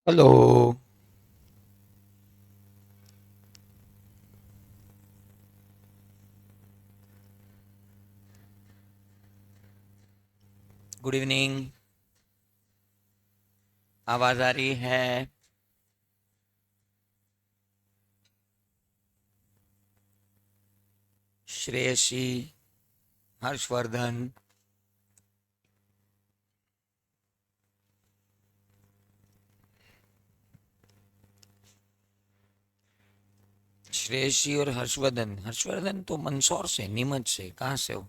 Hello. Good evening. आवाज आ रही है? श्रेयसी, हर्षवर्धन। श्रेयसी और हर्षवर्धन। हर्षवर्धन तो मंदसौर से, नीमच से। कहाँ से हो?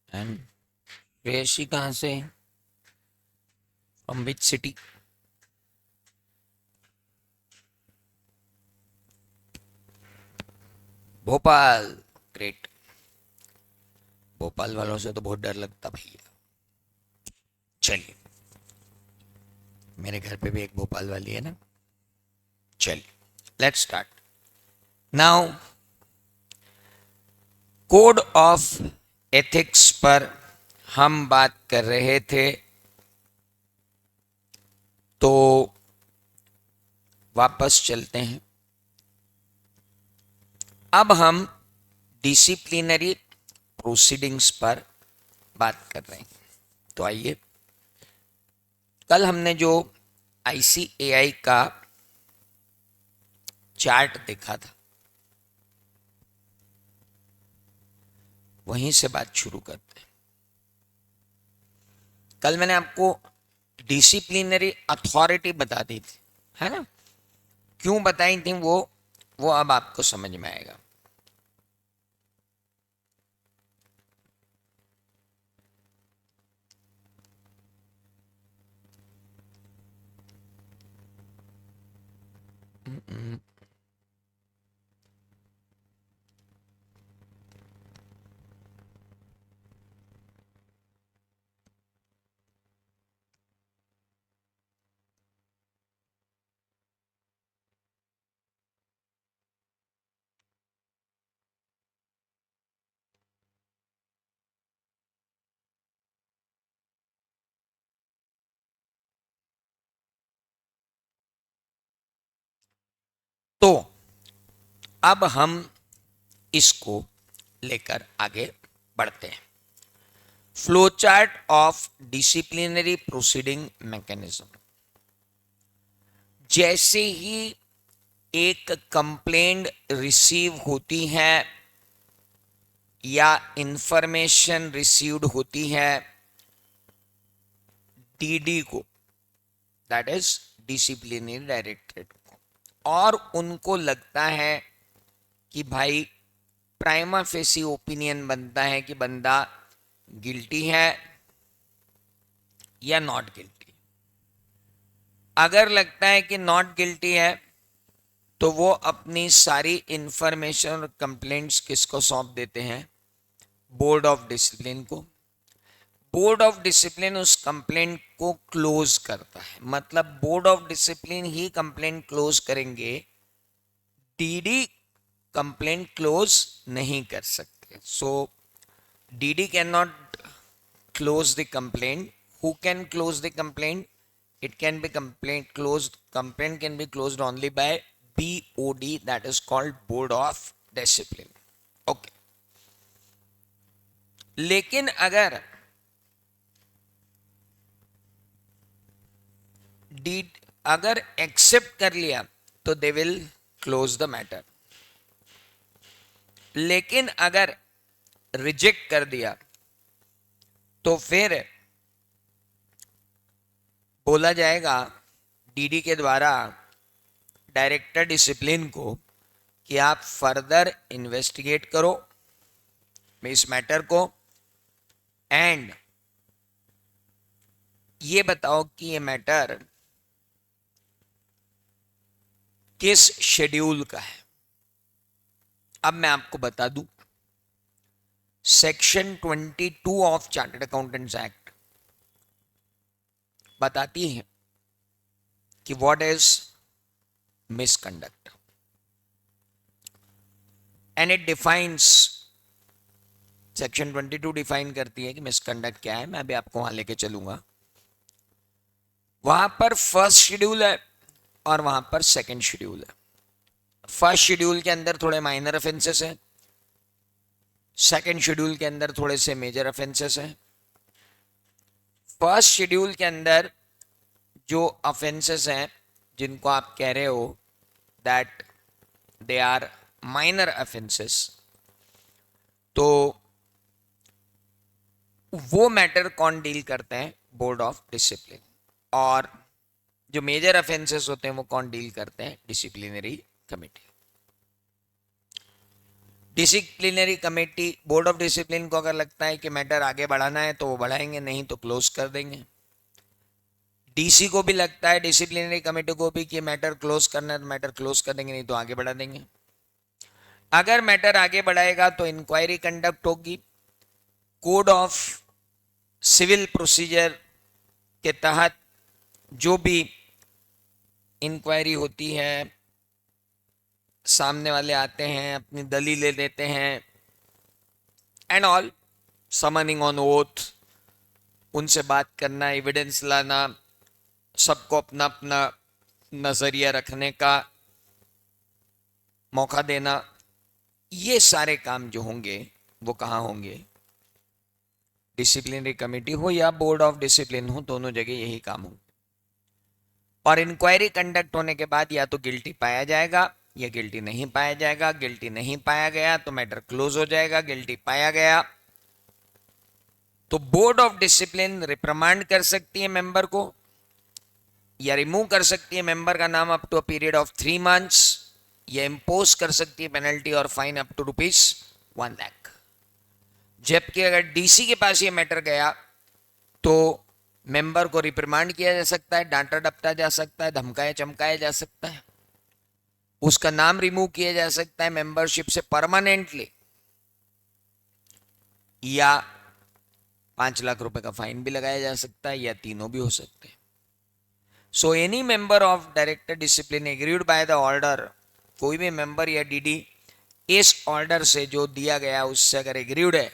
एंड श्रेयसी कहाँ से? From which city? Bhopal. Great. Bhopal वालों से तो बहुत डर लगता भैया। चलिए, मेरे घर पे भी एक भोपाल वाली है ना। चलिए, let's start now. Code of ethics पर हम बात कर रहे थे, तो वापस चलते हैं। अब हम डिसिप्लिनरी प्रोसीडिंग्स पर बात कर रहे हैं। तो आइए, कल हमने जो आईसीएआई का चार्ट देखा था, वहीं से बात शुरू करते हैं। कल मैंने आपको डिसिप्लिनरी अथॉरिटी बता दी थी, है ना? क्यों बताई थी वो अब आपको समझ में आएगा। तो अब हम इसको लेकर आगे बढ़ते हैं। Flowchart of disciplinary proceeding mechanism. जैसे ही एक कंप्लेंट रिसीव होती है या इंफॉर्मेशन रिसीव्ड होती है डीडी को, दैट इज डिसिप्लिनरी डायरेक्टरेट को, और उनको लगता है कि भाई प्राइमा फेसी ओपिनियन बनता है कि बंदा गिल्टी है या नॉट गिल्टी। अगर लगता है कि नॉट गिल्टी है, तो वो अपनी सारी इंफॉर्मेशन और कंप्लेंट्स किसको सौंप देते हैं? बोर्ड ऑफ डिसिप्लिन को। बोर्ड ऑफ डिसिप्लिन उस कंप्लेंट को क्लोज करता है, मतलब बोर्ड ऑफ डिसिप्लिन ही कंप्लेंट क्लोज करेंगे, डीडी कंप्लेंट क्लोज नहीं कर सकते। So DD can not close the complaint. Who can close the complaint? It can be complaint closed. Complaint can be closed only by BOD, that is called Board of Discipline. Okay. लेकिन D अगर accept कर लिया तो they will close the matter. लेकिन अगर reject कर दिया तो फिर बोला जाएगा डीडी के द्वारा डायरेक्टर डिसिप्लिन को कि आप फर्दर इन्वेस्टिगेट करो इस मैटर को, एंड ये बताओ कि ये मैटर किस शेड्यूल का है। अब मैं आपको बता दूं, section 22 of chartered accountants act बताती है कि what is misconduct, and it defines, section 22 define करती है कि मिसकंडक्ट क्या है। मैं अभी आपको वहां लेके चलूंगा। वहां पर फर्स्ट शेड्यूल है और वहां पर सेकंड शेड्यूल है। फर्स्ट शेड्यूल के अंदर थोड़े माइनर ऑफेंसेस हैं, सेकंड शेड्यूल के अंदर थोड़े से मेजर ऑफेंसेस हैं। फर्स्ट शेड्यूल के अंदर जो ऑफेंसेस हैं जिनको आप कह रहे हो that they are minor offences, तो वो मैटर कौन डील करते हैं? Board of discipline. और जो मेजर ऑफेंसेस होते हैं वो कौन डील करते हैं? Disciplinary committee. Disciplinary committee, board of discipline को अगर लगता है कि मैटर आगे बढ़ाना है तो वो बढ़ाएंगे, नहीं तो क्लोज कर देंगे। डीसी को भी लगता है, डिसिप्लिनरी कमेटी को भी, कि मैटर क्लोज करना है तो मैटर क्लोज कर देंगे, नहीं तो आगे बढ़ा देंगे। अगर मैटर आगे बढ़ाएगा तो इंक्वायरी कंडक्ट होगी। कोड ऑफ सिविल प्रोसीजर के तहत जो भी इंक्वायरी होती है, सामने वाले आते हैं, अपनी दलीलें देते हैं and all, summoning on oath, उनसे बात करना, एविडेंस लाना, सबको अपना अपना नजरिया रखने का मौका देना, ये सारे काम जो होंगे वो कहाँ होंगे? डिसिप्लिनरी कमेटी हो या बोर्ड ऑफ डिसिप्लिन हो, दोनों जगह यही काम हो। और इंक्वायरी कंडक्ट होने के बाद या तो गिल्टी पाया जाएगा या गिल्टी नहीं पाया जाएगा। गिल्टी नहीं पाया गया तो मैटर क्लोज हो जाएगा। गिल्टी पाया गया तो बोर्ड ऑफ डिसिप्लिन रिप्रिमांड कर सकती है मेंबर को, या रिमूव कर सकती है मेंबर का नाम up to a period of 3 months, या इम्पोज कर सकती है पेनल्टी और फाइन अप टू ₹1,00,000। जबकि अगर डीसी के पास ये मैटर गया तो मेंबर को रिप्रिमांड किया जा सकता है, डांटा डपटा जा सकता है, धमकाया चमकाया जा सकता है, उसका नाम रिमूव किया जा सकता है मेंबरशिप से परमानेंटली, या 5 लाख रुपए का फाइन भी लगाया जा सकता है, या तीनों भी हो सकते हैं। So any member of director discipline agreed by the order, कोई भी मेंबर या डीडी इस ऑर्डर से जो दिया गया उससे अगर एग्रीड है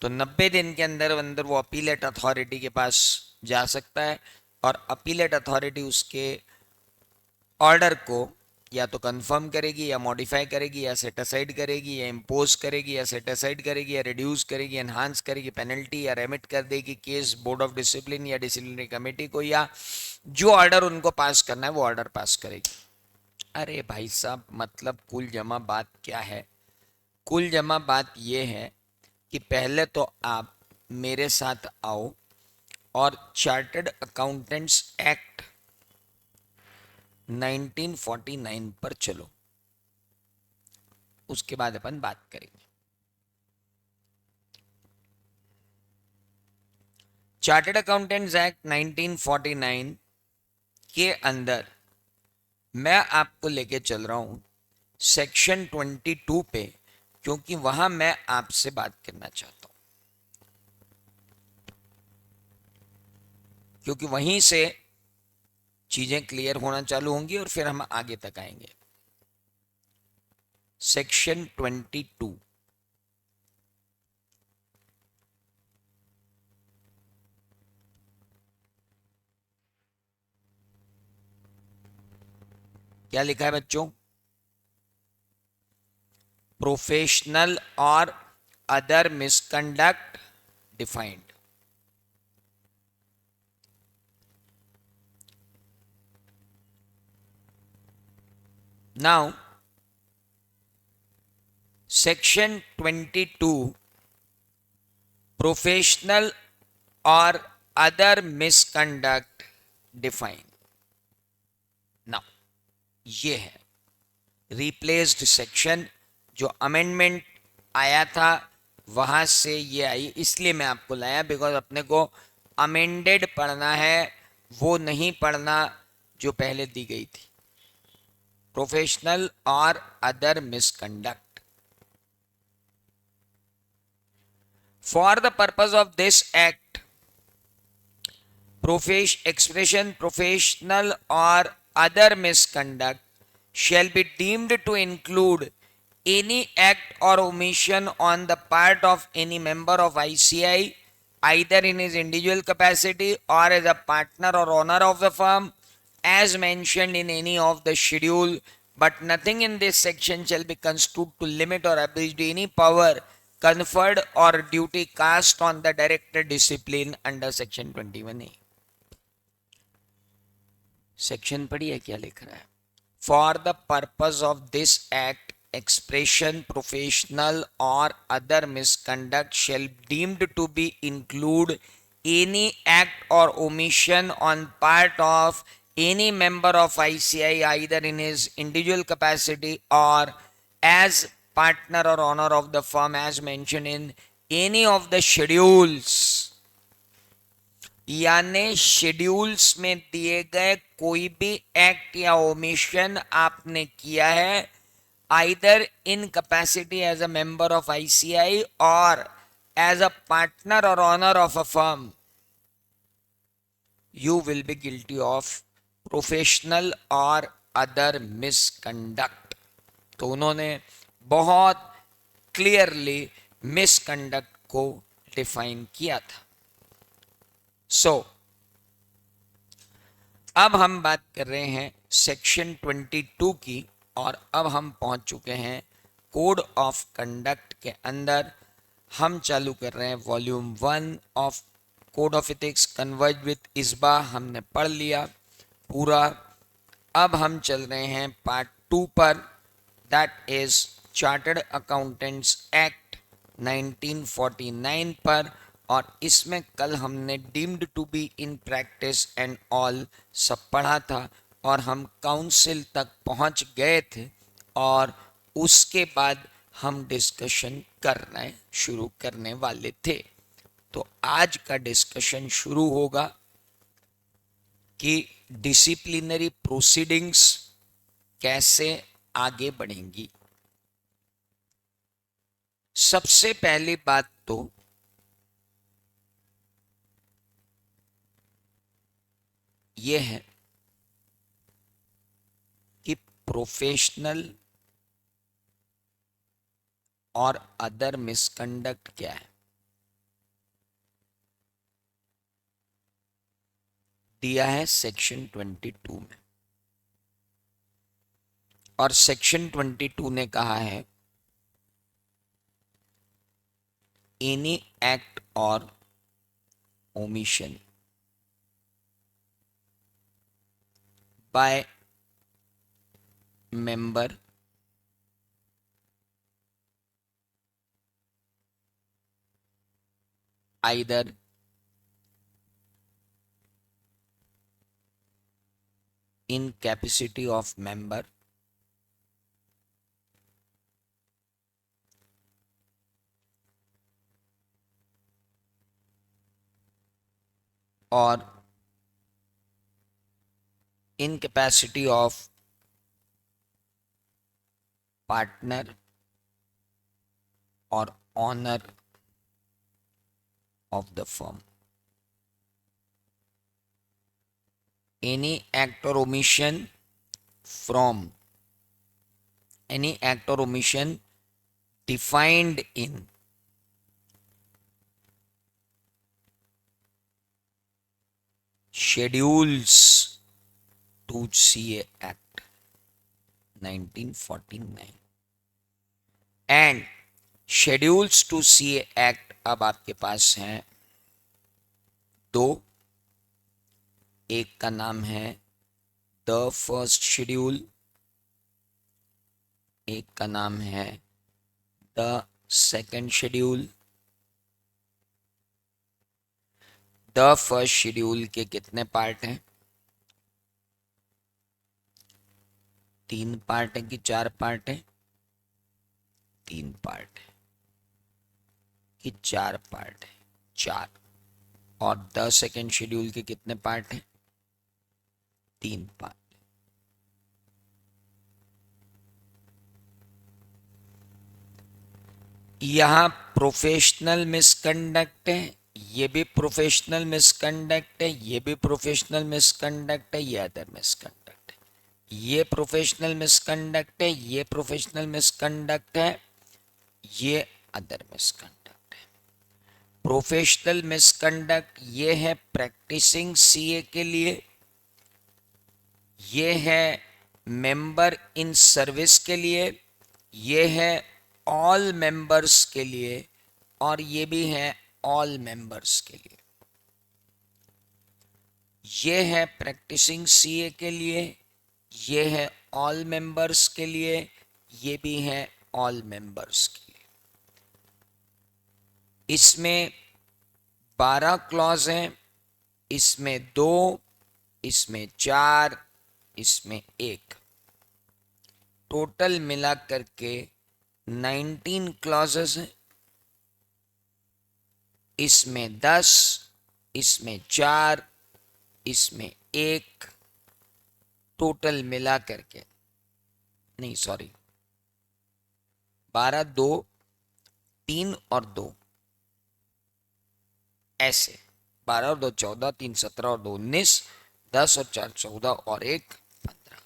तो 90 दिन के अंदर अंदर वो अपीलेट अथॉरिटी के पास जा सकता है, और अपीलेट अथॉरिटी उसके ऑर्डर को या तो कंफर्म करेगी, या मॉडिफाई करेगी, या सेट असाइड करेगी, या इम्पोज करेगी, या सेट असाइड करेगी, या रिड्यूस करेगी, एनहांस करेगी पेनल्टी, या रेमिट कर देगी केस बोर्ड ऑफ डिसिप्लिन या डिसिप्लिनरी कमेटी को, या जो ऑर्डर उनको पास करना है वो ऑर्डर पास करेगी। अरे भाई साहब, मतलब कुल जमा बात क्या है? कुल जमा बात यह है कि पहले तो आप मेरे साथ आओ और चार्टर्ड अकाउंटेंट्स एक्ट 1949 पर चलो, उसके बाद अपन बात करेंगे। चार्टर्ड अकाउंटेंट्स एक्ट 1949 के अंदर मैं आपको लेके चल रहा हूं सेक्शन 22 पे, क्योंकि वहां मैं आपसे बात करना चाहता हूं, क्योंकि वहीं से चीजें क्लियर होना चालू होंगी और फिर हम आगे तक आएंगे। सेक्शन 22, क्या लिखा है बच्चों? प्रोफेशनल और other misconduct defined. Now section 22, professional और अदर मिसकंडक्ट डिफाइंड। नाउ ये है रिप्लेस्ड सेक्शन, जो अमेंडमेंट आया था वहां से ये आई, इसलिए मैं आपको लाया, बिकॉज अपने को अमेंडेड पढ़ना है, वो नहीं पढ़ना जो पहले दी गई थी। प्रोफेशनल और other misconduct. For the purpose of this act, expression professional or other misconduct shall be deemed to include any act or omission on the part of any member of ICI either in his individual capacity or as a partner or owner of the firm as mentioned in any of the schedule, but nothing in this section shall be construed to limit or abridge any power conferred or duty cast on the director discipline under section 21A. Section पढ़िए क्या लिख रहा है. For the purpose of this act, expression, professional or other misconduct shall deemed to be include any act or omission on part of any member of ICI either in his individual capacity or as partner or owner of the firm as mentioned in any of the schedules. यानी schedules में दिए गए कोई भी act या omission आपने किया है either in capacity as a member of ICI और एज अ पार्टनर और owner of a firm, you will be guilty of professional और अदर मिसकंडक्ट. तो उन्होंने बहुत क्लियरली मिसकंडक्ट को डिफाइन किया था. अब हम बात कर रहे हैं सेक्शन 22 की और अब हम पहुंच चुके हैं कोड ऑफ कंडक्ट के अंदर. हम चालू कर रहे हैं volume 1 of code of ethics converge with इस्बा. हमने पढ़ लिया पूरा. अब हम चल रहे हैं पार्ट 2 पर, that is chartered accountants act 1949 पर. और इसमें कल हमने deemed to be in practice and all सब पढ़ा था और हम काउंसिल तक पहुंच गए थे और उसके बाद हम डिस्कशन करना शुरू करने वाले थे. तो आज का डिस्कशन शुरू होगा कि डिसिप्लिनरी प्रोसीडिंग्स कैसे आगे बढ़ेंगी. सबसे पहली बात तो ये है कि प्रोफेशनल और अदर मिसकंडक्ट क्या है. दिया है सेक्शन 22 में और सेक्शन 22 ने कहा है एनी एक्ट और omission by member either in capacity of member or in capacity of partner or owner of the firm. Any act or omission from any act or omission defined in schedules to CA Act 1949 and schedules to CA Act अब आपके पास हैं दो. एक का नाम है the first schedule, एक का नाम है the second schedule. The first schedule के कितने पार्ट हैं? 3 पार्ट है कि 4 पार्ट है? 3 पार्ट है कि 4 पार्ट है? 4. और द सेकंड शेड्यूल के कितने पार्ट हैं? 3 पार्ट. यहां प्रोफेशनल मिसकंडक्ट है, ये भी प्रोफेशनल मिसकंडक्ट है, ये भी प्रोफेशनल मिसकंडक्ट है, ये अदर मिसकंडक्ट है. ये प्रोफेशनल मिसकंडक्ट है, ये प्रोफेशनल मिसकंडक्ट है, ये अदर मिसकंडक्ट है. प्रोफेशनल मिसकंडक्ट ये है प्रैक्टिसिंग सीए के लिए, ये है मेंबर इन सर्विस के लिए, ये है ऑल मेंबर्स के लिए, और ये भी है ऑल मेंबर्स के लिए। ये है प्रैक्टिसिंग सीए के लिए, ये है ऑल मेंबर्स के लिए, ये भी है ऑल मेंबर्स के लिए। इसमें 12 क्लॉज हैं, इसमें 2, इसमें 4, इसमें 1, टोटल मिला करके 19 क्लॉजेस हैं। इसमें 10, इसमें 4, इसमें 1, टोटल मिला करके, नहीं सॉरी, 12, 2, 3 और 2, ऐसे 12 और 2 14, 3 17 और 2 19, 10 और 4 14 और 1 15।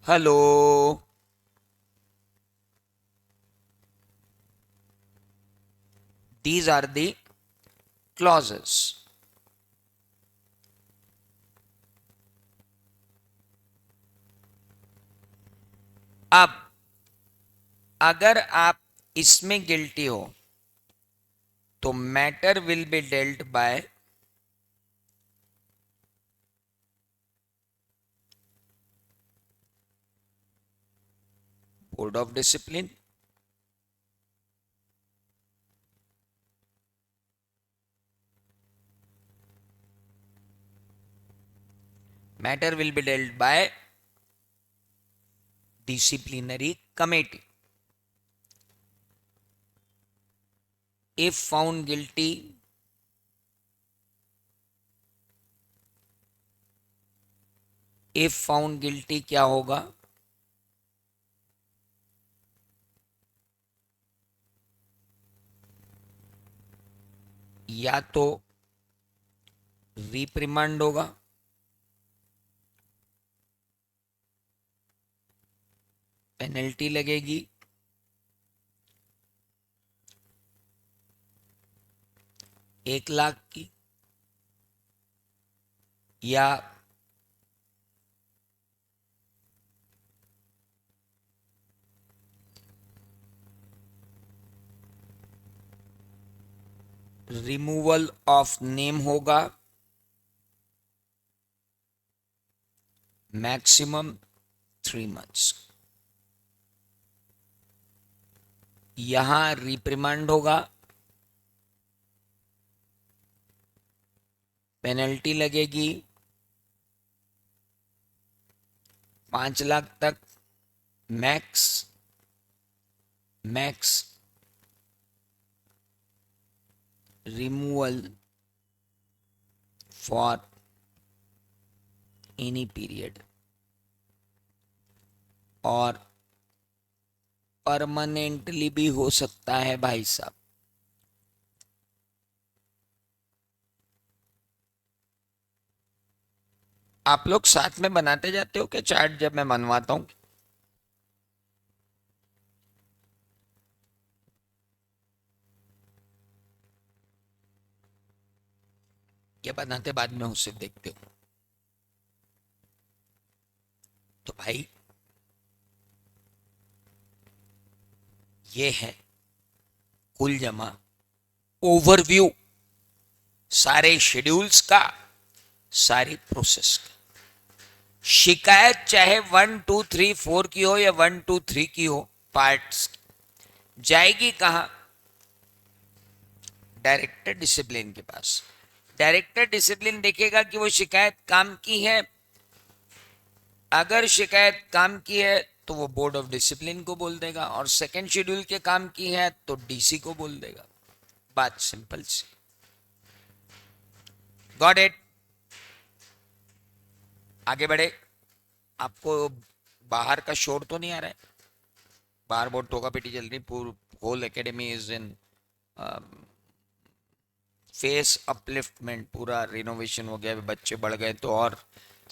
Hello, these are the clauses. अब अगर आप इसमें गिल्टी हो तो matter will be dealt by board of discipline, matter will be dealt by disciplinary committee. If found guilty, क्या होगा? या तो रिप्रिमांड होगा, पेनल्टी लगेगी, ₹1,00,000 की, या रिमूवल ऑफ नेम होगा, मैक्सिमम 3 months। यहां रिप्रिमांड होगा, पेनल्टी लगेगी 5,00,000 तक, max removal for any period, और परमानेंटली भी हो सकता है भाई साहब। आप लोग साथ में बनाते जाते हो क्या चार्ट जब मैं बनवाता हूं? क्या बनाते बाद में उसे देखते हो? तो भाई ये है कुल जमा ओवरव्यू सारे शेड्यूल्स का, सारी प्रोसेस का। शिकायत चाहे 1 2 3 4 की हो या 1 2 3 की हो, पार्ट्स जाएगी कहां? डायरेक्टर डिसिप्लिन के पास। डायरेक्टर डिसिप्लिन देखेगा कि वो शिकायत काम की है। अगर शिकायत काम की है तो वो बोर्ड ऑफ डिसिप्लिन को बोल देगा, और सेकंड शेड्यूल के काम की है तो डीसी को बोल देगा। बात सिंपल सी। Got it? आगे बढ़े। आपको बाहर का शोर तो नहीं आ रहा है? बाहर बहुत टोका पिटी चल रही, पूरी whole academy is in phase upliftment, पूरा रिनोवेशन हो गया, बच्चे बढ़ गए तो और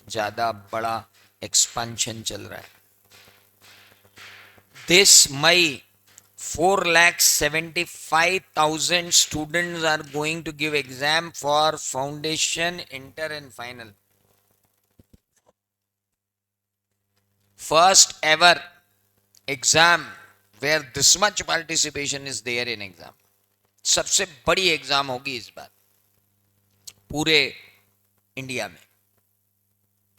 ज्यादा बड़ा एक्सपेंशन चल रहा है। This May 4,75,000 students are going to give exam for foundation, inter and final. First ever exam where this much participation is there in exam. सबसे बड़ी एग्जाम होगी इस बार पूरे इंडिया में,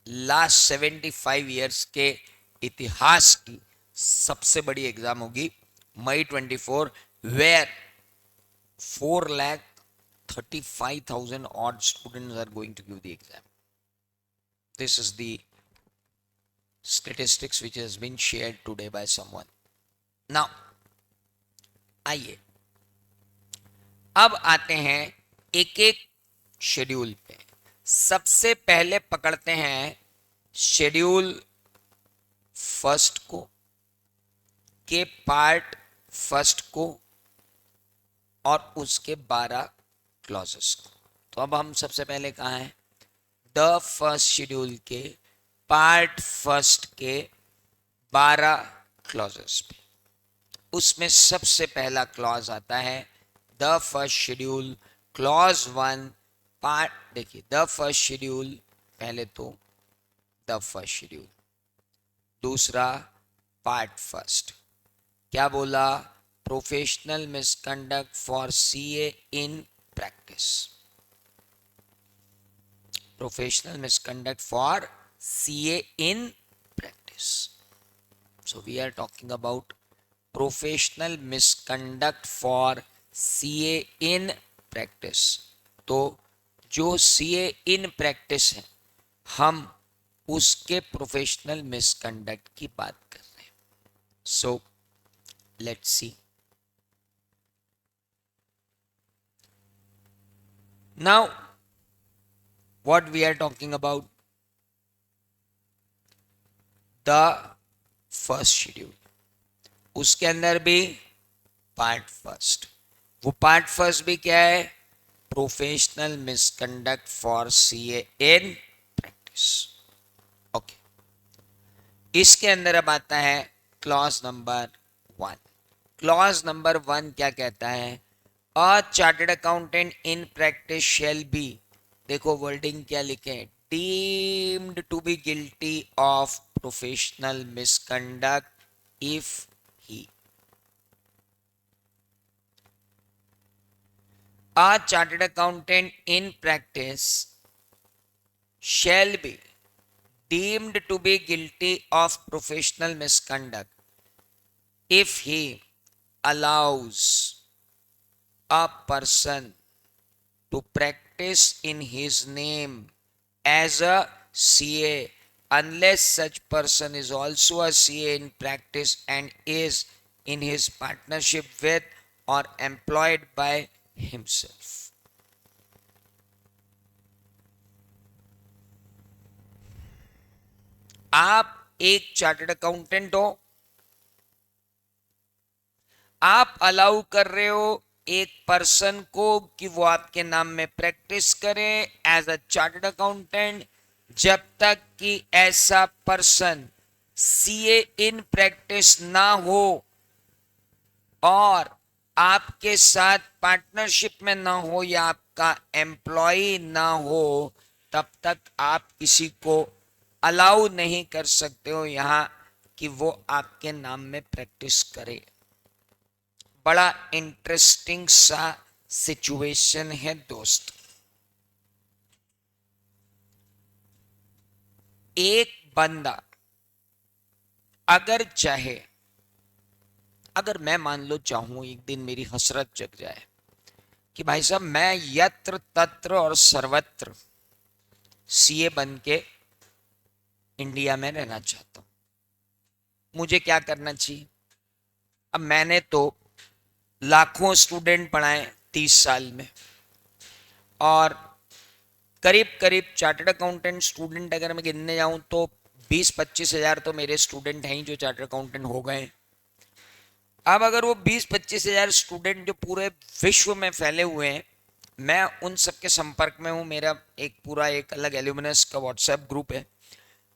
लास्ट 75 ईयर्स के इतिहास की सबसे बड़ी एग्जाम होगी मई 24, where 4,35,000 odd students are going to give the exam. This is the statistics which has been shared today by someone. Now आइए अब आते हैं एक एक शेड्यूल पे। सबसे पहले पकड़ते हैं शेड्यूल फर्स्ट को के पार्ट फर्स्ट को और उसके 12 क्लॉजेस को। तो अब हम सबसे पहले कहाँ हैं, द फर्स्ट शेड्यूल के पार्ट फर्स्ट के 12 क्लॉजेस पे। उसमें सबसे पहला क्लॉज आता है the first schedule clause 1 part. देखिए द फर्स्ट शेड्यूल, पहले तो द फर्स्ट शेड्यूल, दूसरा पार्ट फर्स्ट क्या बोला, professional misconduct for CA in practice, professional misconduct for CA in practice. So we are talking about professional misconduct for CA in practice. तो जो CA in practice है हम उसके professional misconduct की बात कर रहे हैं। So let's see now what we are talking about, the first schedule, उसके अंदर भी पार्ट फर्स्ट। वो पार्ट फर्स्ट भी क्या है, professional misconduct for CA in practice. Okay, इसके अंदर अब आता है क्लॉज नंबर 1। क्लॉज नंबर 1 क्या कहता है, a chartered accountant in practice shall be, देखो वर्डिंग क्या लिखे, deemed to be guilty of professional misconduct if he, a chartered accountant in practice shall be deemed to be guilty of professional misconduct if he allows a person to practice in his name as a CA unless such person is also a CA in practice and is in his partnership with or employed by himself. आप एक chartered accountant हो, आप allow कर रहे हो एक person को कि वो आपके नाम में प्रैक्टिस करे एज अ चार्टर्ड अकाउंटेंट, जब तक कि ऐसा पर्सन सीए इन प्रैक्टिस ना हो और आपके साथ पार्टनरशिप में ना हो या आपका एम्प्लॉय ना हो, तब तक आप किसी को अलाउ नहीं कर सकते हो यहां कि वो आपके नाम में प्रैक्टिस करे। बड़ा इंटरेस्टिंग सा सिचुएशन है दोस्त। एक बंदा अगर चाहे, अगर मैं मान लो चाहूं, एक दिन मेरी हसरत जग जाए कि भाई साहब मैं यत्र तत्र और सर्वत्र सीए बन के इंडिया में रहना चाहता हूं, मुझे क्या करना चाहिए? अब मैंने तो लाखों स्टूडेंट पढ़ाए 30 साल में और करीब करीब चार्टर्ड अकाउंटेंट स्टूडेंट अगर मैं गिनने जाऊं तो 20-25 हजार तो मेरे स्टूडेंट हैं ही जो चार्टर्ड अकाउंटेंट हो गए। अब अगर वो 20-25 हजार स्टूडेंट जो पूरे विश्व में फैले हुए हैं, मैं उन सबके संपर्क में हूँ, मेरा एक पूरा एक अलग एल्यूमिनस का व्हाट्सएप ग्रुप है,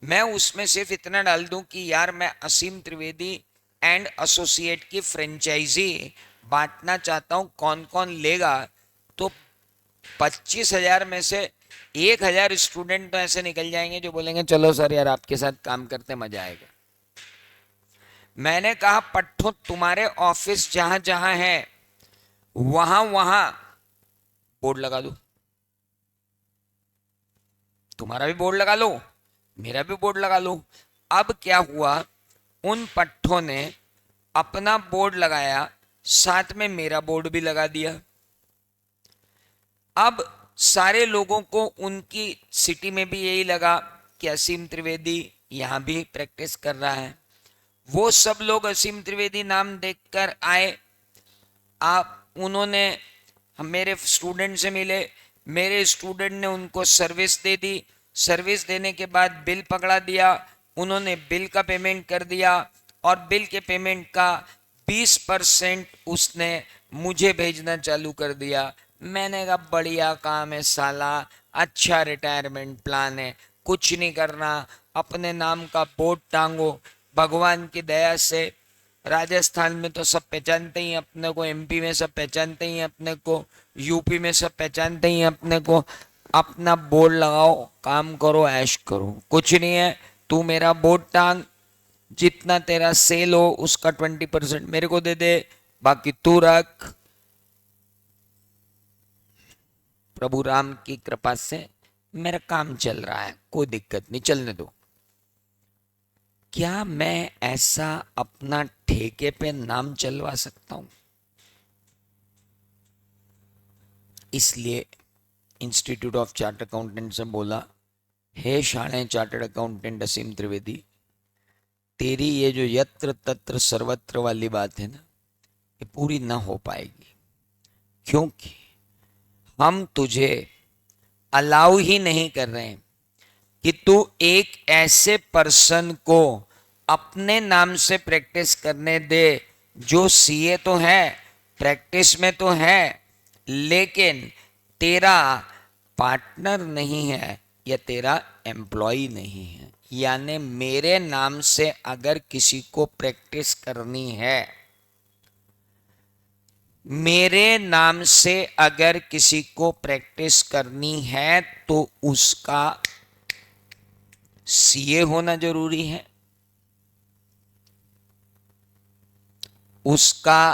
मैं उसमें सिर्फ इतना डाल दूं कि यार मैं असीम त्रिवेदी एंड एसोसिएट की फ्रेंचाइजी बांटना चाहता हूं, कौन कौन लेगा? तो 25,000 में से 1,000 स्टूडेंट तो ऐसे निकल जाएंगे जो बोलेंगे चलो सर यार आपके साथ काम करते मजा आएगा। मैंने कहा पट्टो तुम्हारे ऑफिस जहां जहां है वहां वहां बोर्ड लगा दो, तुम्हारा भी बोर्ड लगा लो, मेरा भी बोर्ड लगा लो। अब क्या हुआ, उन पट्टों ने अपना बोर्ड लगाया, साथ में मेरा बोर्ड भी लगा दिया। अब सारे लोगों को उनकी सिटी में भी यही लगा कि असीम त्रिवेदी यहां भी प्रैक्टिस कर रहा है। वो सब लोग असीम त्रिवेदी नाम देखकर आए। आप उन्होंने मेरे स्टूडेंट से मिले, मेरे स्टूडेंट ने उनको सर्विस दे दी, सर्विस देने के बाद बिल पकड़ा दिया, उन्होंने बिल का पेमेंट कर दिया और बिल के पेमेंट का 20% उसने मुझे भेजना चालू कर दिया। मैंने कहा बढ़िया काम है साला, अच्छा रिटायरमेंट प्लान है, कुछ नहीं करना, अपने नाम का बोर्ड टांगो। भगवान की दया से राजस्थान में तो सब पहचानते ही अपने को, एमपी में सब पहचानते ही अपने को, यूपी में सब पहचानते ही अपने को। अपना बोर्ड लगाओ, काम करो, ऐश करो, कुछ नहीं है। तू मेरा बोर्ड टांग, जितना तेरा सेल हो उसका 20% मेरे को दे दे, बाकी तू रख। प्रभु राम की कृपा से मेरा काम चल रहा है, कोई दिक्कत नहीं, चलने दो। क्या मैं ऐसा अपना ठेके पे नाम चलवा सकता हूं? इसलिए इंस्टीट्यूट ऑफ चार्टर्ड अकाउंटेंट से बोला, हे शाणे चार्टर्ड अकाउंटेंट असीम त्रिवेदी, तेरी ये जो यत्र तत्र सर्वत्र वाली बात है ना, ये पूरी ना हो पाएगी, क्योंकि हम तुझे अलाउ ही नहीं कर रहे हैं कि तू एक ऐसे पर्सन को अपने नाम से प्रैक्टिस करने दे जो सीए तो है, प्रैक्टिस में तो है, लेकिन तेरा पार्टनर नहीं है या तेरा एम्प्लॉय नहीं है। यानी मेरे नाम से अगर किसी को प्रैक्टिस करनी है, मेरे नाम से अगर किसी को प्रैक्टिस करनी है तो उसका सीए होना जरूरी है, उसका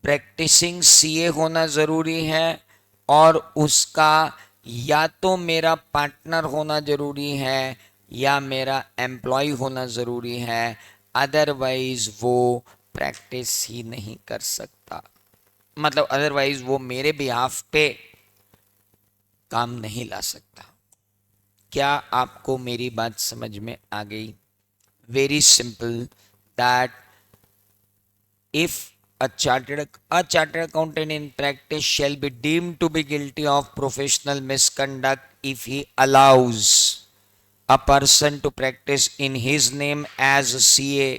प्रैक्टिसिंग सीए होना जरूरी है, और उसका या तो मेरा पार्टनर होना जरूरी है या मेरा एम्प्लॉय होना जरूरी है। अदरवाइज वो प्रैक्टिस ही नहीं कर सकता, मतलब अदरवाइज वो मेरे बिहाफ पे काम नहीं ला सकता। क्या आपको मेरी बात समझ में आ गई? Very simple, that if a chartered accountant in practice shall be deemed to be guilty of professional misconduct if he allows a person to practice in his name as a CA,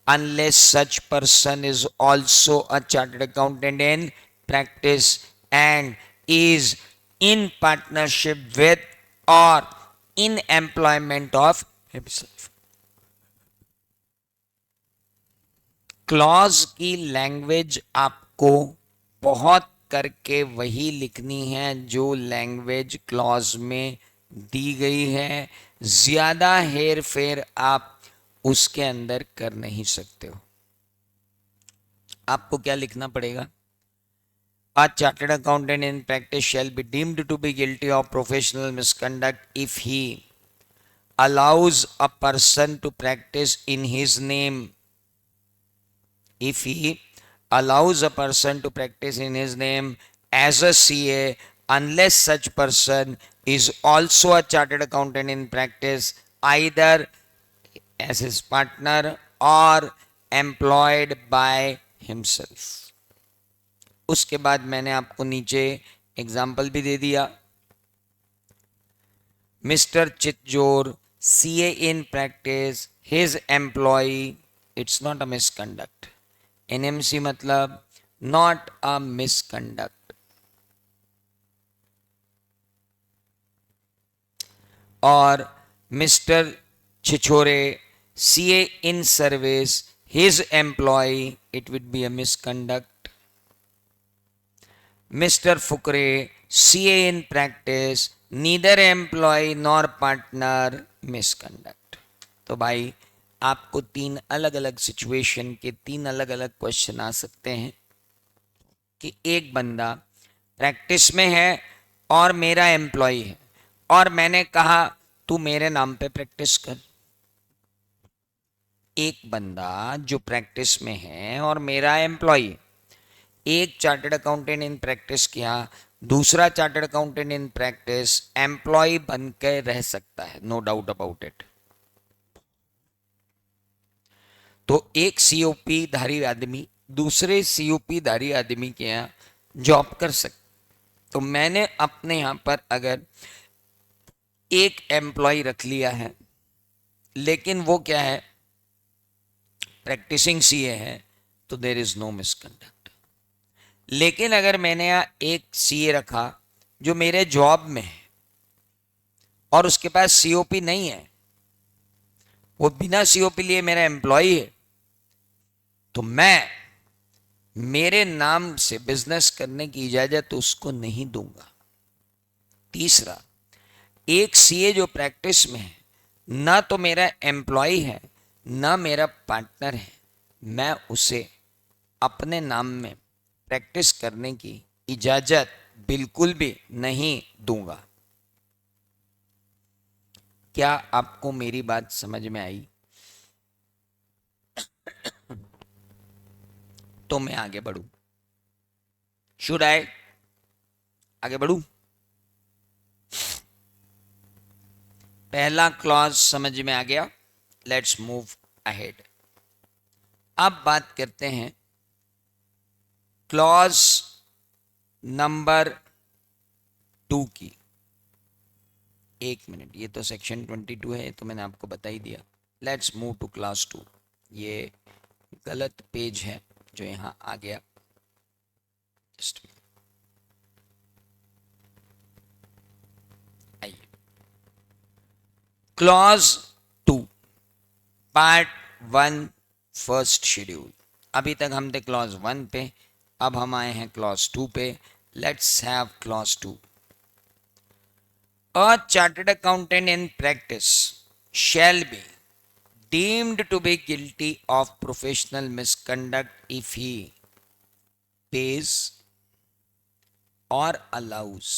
unless such person is also a chartered accountant in practice and is in partnership with or in employment of himself. Clause की language आपको बहुत करके वही लिखनी है जो language clause में दी गई है। ज्यादा हेर फेर आप उसके अंदर कर नहीं सकते हो। आपको क्या लिखना पड़ेगा? A chartered accountant in practice shall be deemed to be guilty of professional misconduct if he allows a person to practice in his name, if he allows a person to practice in his name as a CA, unless such person is also a chartered accountant in practice, either as his partner or employed by himself. उसके बाद मैंने आपको नीचे example भी दे दिया। Mister Chitjor, CA in practice, his employee, it's not a misconduct. NMC मतलब not a misconduct. और mister Chhichhore, CA in service, his employee, it would be a misconduct. Mr. Fukre, CA in practice, neither employee nor partner, misconduct. तो भाई आपको तीन अलग अलग situation के तीन अलग अलग क्वेश्चन आ सकते हैं कि एक बंदा प्रैक्टिस में है और मेरा एम्प्लॉय है और मैंने कहा तू मेरे नाम पे प्रैक्टिस कर। एक बंदा जो प्रैक्टिस में है और मेरा एम्प्लॉय, एक चार्टर्ड अकाउंटेंट इन प्रैक्टिस किया, दूसरा chartered accountant in practice employ बन के रह सकता है, नो डाउट अबाउट इट। तो एक सीओपी धारी आदमी दूसरे सीओपी धारी आदमी के यहाँ जॉब कर सकता। तो मैंने अपने यहां पर अगर एक एम्प्लॉय रख लिया है लेकिन वो क्या है, प्रैक्टिसिंग सीए है, तो देर इज नो मिसकंडक्ट। लेकिन अगर मैंने यहां एक सीए रखा जो मेरे जॉब में है और उसके पास सीओपी नहीं है, वो बिना सीओपी लिए मेरा एम्प्लॉय है, तो मैं मेरे नाम से बिजनेस करने की इजाजत तो उसको नहीं दूंगा। तीसरा, एक सीए जो प्रैक्टिस में है, ना तो मेरा एम्प्लॉय है ना मेरा पार्टनर है, मैं उसे अपने नाम में प्रैक्टिस करने की इजाजत बिल्कुल भी नहीं दूंगा। क्या आपको मेरी बात समझ में आई? तो मैं आगे बढ़ूं, शुड आई आगे बढ़ूं? पहला क्लॉज समझ में आ गया, लेट्स मूव अहेड। अब बात करते हैं क्लॉज नंबर 2 की। एक मिनट, ये तो सेक्शन 22 है, तो मैंने आपको बता ही दिया। Let's move to class 2। ये गलत पेज है जो यहां आ गया। आइए, क्लॉज 2 पार्ट 1 फर्स्ट शेड्यूल। अभी तक हम थे क्लॉज 1 पे, अब हम आए हैं क्लॉज 2 पे। Let's have clause 2। A chartered accountant in practice shall be deemed to be guilty of professional misconduct if he pays or allows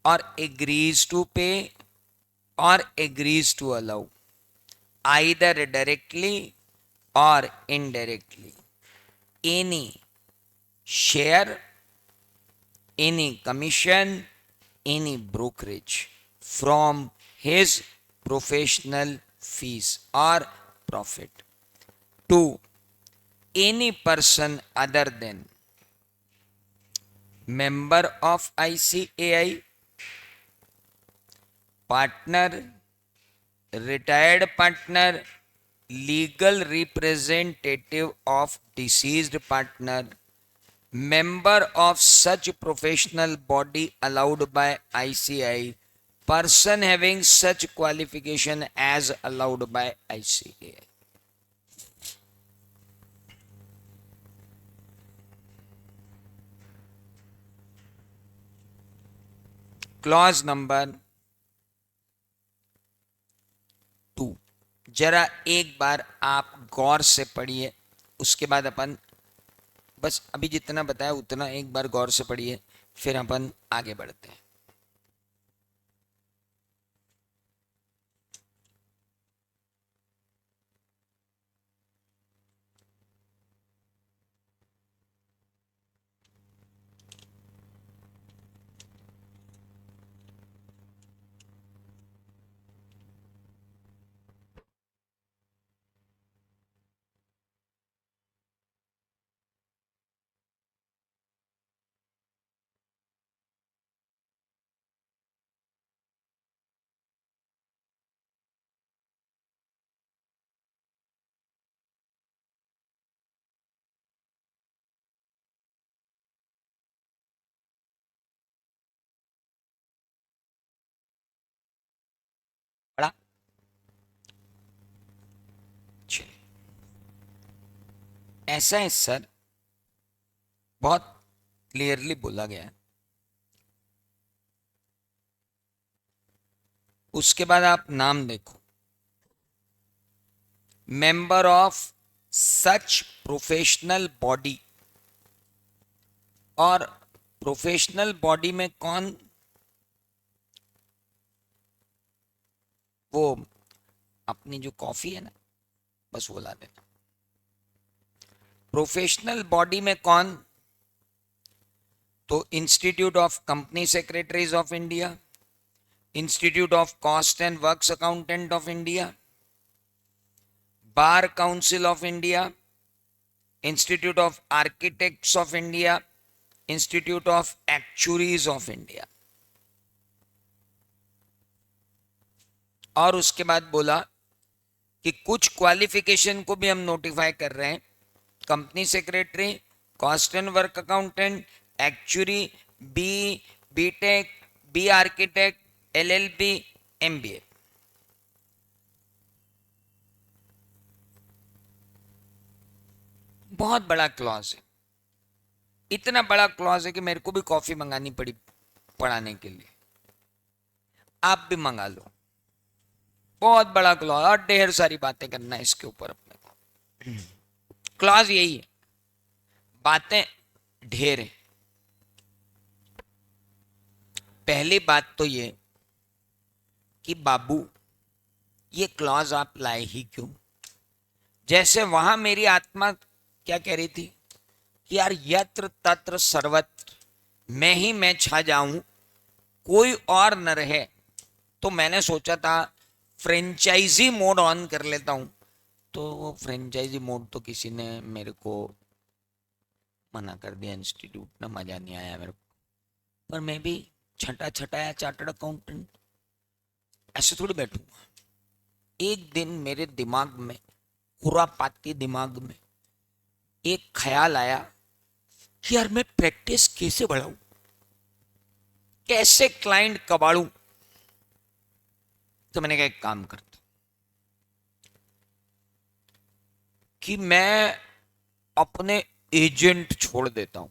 or agrees to pay or agrees to allow, either directly or indirectly, any share, any commission, any brokerage from his professional fees or profit to any person other than member of ICAI, partner, retired partner, legal representative of deceased partner, member of such professional body allowed by ICAI, person having such qualification as allowed by ICAI. Clause number 2 जरा एक बार आप गौर से पढ़िए, उसके बाद अपन बस अभी जितना बताया उतना एक बार गौर से पढ़िए, फिर अपन आगे बढ़ते हैं। ऐसा है सर, बहुत क्लियरली बोला गया है। उसके बाद आप नाम देखो, member of such professional body, और प्रोफेशनल बॉडी में कौन, वो अपनी जो कॉफी है ना, बस वो ला देना। प्रोफेशनल बॉडी में कौन, तो institute of company secretaries of India, institute of cost and works accountant of India, bar council of India, institute of architects of India, institute of actuaries of India. और उसके बाद बोला कि कुछ क्वालिफिकेशन को भी हम नोटिफाई कर रहे हैं, company secretary, cost and work accountant, actuary, B, B Tech, B architect, LLB, MBA. बहुत बड़ा क्लॉज है, इतना बड़ा क्लॉज है कि मेरे को भी कॉफी मंगानी पड़ी पढ़ाने के लिए, आप भी मंगा लो। बहुत बड़ा क्लॉज, और ढेर सारी बातें करना है इसके ऊपर अपने को। क्लॉज यही है, बातें ढेर है। पहली बात तो ये कि बाबू ये क्लॉज आप लाए ही क्यों? जैसे वहां मेरी आत्मा क्या कह रही थी कि यार यत्र तत्र सर्वत्र मैं ही मैं छा जाऊं, कोई और न रहे, तो मैंने सोचा था फ्रेंचाइजी मोड ऑन कर लेता हूं। तो वो फ्रेंचाइजी मोड तो किसी ने मेरे को मना कर दिया, इंस्टीट्यूट ना, मजा नहीं आया मेरे को। पर मैं भी छटा छटाया चार्टर्ड अकाउंटेंट, ऐसे थोड़ी बैठूंगा। एक दिन मेरे दिमाग में, खुरापाती दिमाग में एक ख्याल आया कि यार मैं प्रैक्टिस कैसे बढ़ाऊं, कैसे क्लाइंट कबाड़ूं। तो मैंने कहा एक काम करता कि मैं अपने एजेंट छोड़ देता हूं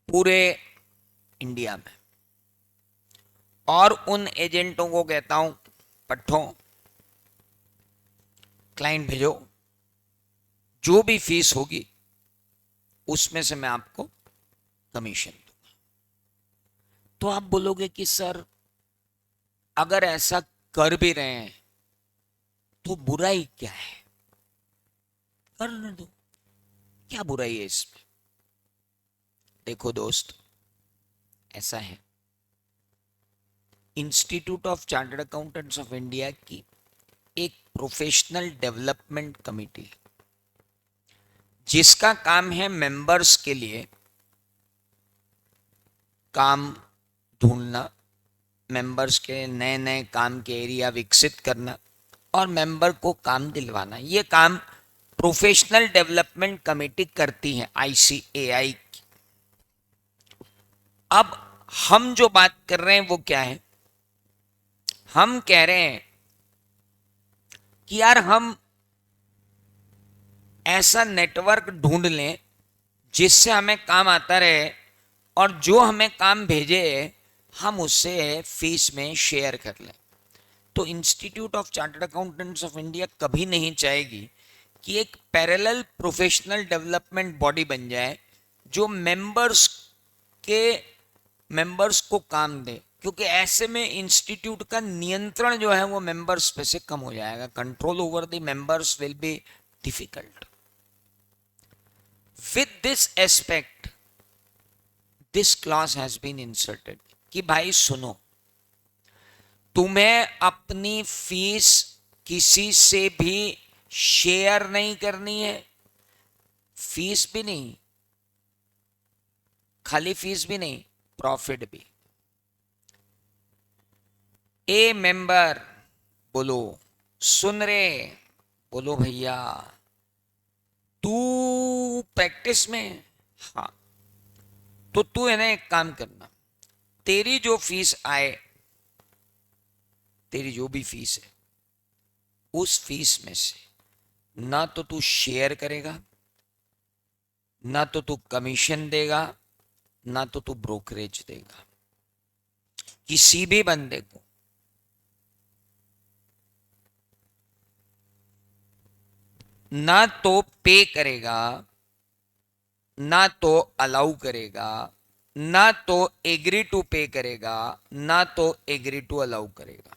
पूरे इंडिया में, और उन एजेंटों को कहता हूं पट्ठों क्लाइंट भेजो, जो भी फीस होगी उसमें से मैं आपको कमीशन दूंगा। तो आप बोलोगे कि सर अगर ऐसा कर भी रहे हैं तो बुराई क्या है? करने दो, क्या बुराई है इसमें? देखो दोस्त, ऐसा है, institute of chartered accountants of India की एक प्रोफेशनल डेवलपमेंट कमेटी जिसका काम है मेंबर्स के लिए काम ढूंढना, मेंबर्स के नए नए काम के एरिया विकसित करना और मेंबर को काम दिलवाना। ये काम प्रोफेशनल डेवलपमेंट कमेटी करती है, आईसीएआई की। अब हम जो बात कर रहे हैं वो क्या है? हम कह रहे हैं कि यार हम ऐसा नेटवर्क ढूंढ लें जिससे हमें काम आता रहे, और जो हमें काम भेजे हम उससे फीस में शेयर कर लें। तो institute of chartered accountants of India कभी नहीं चाहेगी कि एक पैरेलल प्रोफेशनल डेवलपमेंट बॉडी बन जाए जो के मेंबर्स को काम दे, क्योंकि ऐसे में इंस्टीट्यूट का नियंत्रण जो है वो मेंबर्स पे से कम हो जाएगा। Control over the members will be difficult. With this aspect this clause has been inserted कि भाई सुनो, तुम्हें अपनी फीस किसी से भी शेयर नहीं करनी है, फीस भी नहीं, खाली फीस भी नहीं, प्रॉफिट भी। ए मेंबर बोलो, सुन रे, बोलो भैया तू प्रैक्टिस में, हाँ, तो तू है ना एक काम करना, तेरी जो फीस आए, तेरी जो भी फीस है उस फीस में से ना तो तू शेयर करेगा, ना तो तू कमीशन देगा, ना तो तू ब्रोकरेज देगा किसी भी बंदे को। ना तो पे करेगा, ना तो अलाउ करेगा, ना तो एग्री टू पे करेगा, ना तो एग्री टू अलाउ करेगा,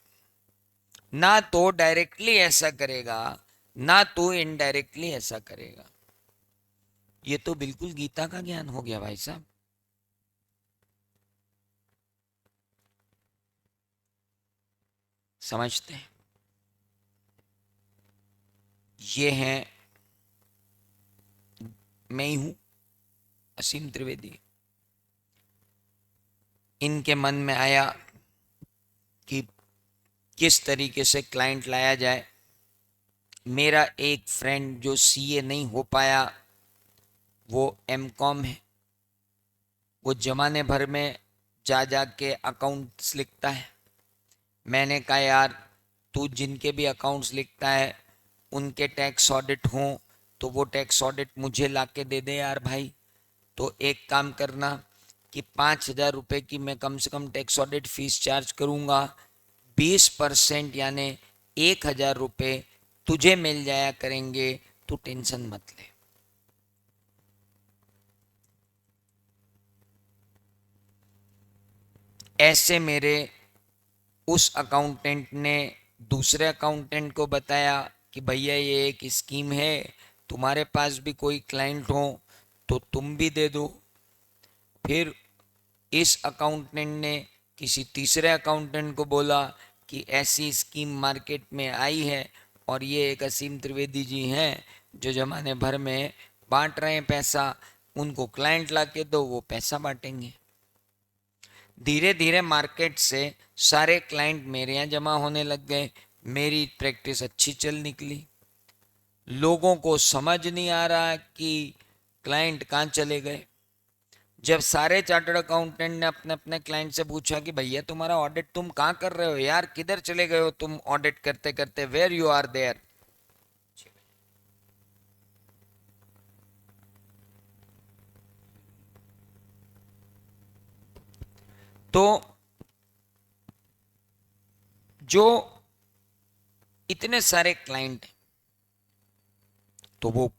ना तो डायरेक्टली ऐसा करेगा, ना तो इनडायरेक्टली ऐसा करेगा। ये तो बिल्कुल गीता का ज्ञान हो गया भाई साहब। समझते हैं? ये हैं, मैं ही हूं, असीम त्रिवेदी। इनके मन में आया कि किस तरीके से क्लाइंट लाया जाए। मेरा एक फ्रेंड जो सीए नहीं हो पाया, वो एमकॉम है, वो जमाने भर में जा जा के अकाउंट्स लिखता है। मैंने कहा यार, तू जिनके भी अकाउंट्स लिखता है उनके टैक्स ऑडिट हों तो वो टैक्स ऑडिट मुझे ला के दे दे यार भाई। तो एक काम करना कि 5,000 रुपये की मैं कम से कम टैक्स ऑडिट फीस चार्ज करूँगा, 20% यानी 1,000 रुपये तुझे मिल जाया करेंगे, तू टेंशन मत ले। ऐसे मेरे उस अकाउंटेंट ने दूसरे अकाउंटेंट को बताया कि भैया ये एक स्कीम है, तुम्हारे पास भी कोई क्लाइंट हो तो तुम भी दे दो। फिर इस अकाउंटेंट ने किसी तीसरे अकाउंटेंट को बोला कि ऐसी स्कीम मार्केट में आई है और ये एक असीम त्रिवेदी जी हैं जो जमाने भर में बांट रहे हैं पैसा, उनको क्लाइंट ला के दो, वो पैसा बांटेंगे। धीरे धीरे मार्केट से सारे क्लाइंट मेरे यहाँ जमा होने लग गए, मेरी प्रैक्टिस अच्छी चल निकली। लोगों को समझ नहीं आ रहा कि क्लाइंट कहाँ चले गए। जब सारे चार्टर्ड अकाउंटेंट ने अपने अपने क्लाइंट से पूछा कि भैया तुम्हारा ऑडिट तुम कहाँ कर रहे हो यार, किधर चले गए हो तुम ऑडिट करते करते, वेयर यू आर देयर। तो जो इतने सारे क्लाइंट, तो वो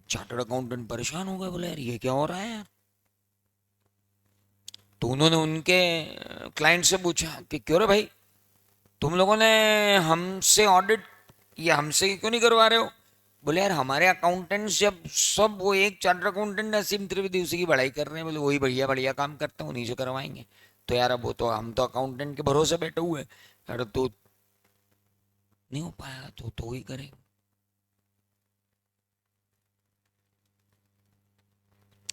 चार्टर्ड अकाउंटेंट परेशान हो गए, बोले यार ये क्या हो रहा है यार। तो उन्होंने उनके क्लाइंट से पूछा कि क्यों रे भाई, तुम लोगों ने हमसे ऑडिट या हमसे क्यों नहीं करवा रहे हो। बोले यार हमारे अकाउंटेंट्स जब सब वो एक चार्टर्ड अकाउंटेंट असीम त्रिवेदी उसी की बड़ाई कर रहे हैं, बोले वही बढ़िया बढ़िया काम करते हैं उन्हीं से करवाएंगे। तो यार अब वो तो हम तो अकाउंटेंट के भरोसे बैठे हुए हैं, यार तो नहीं हो पाएगा तो ही करेंगे।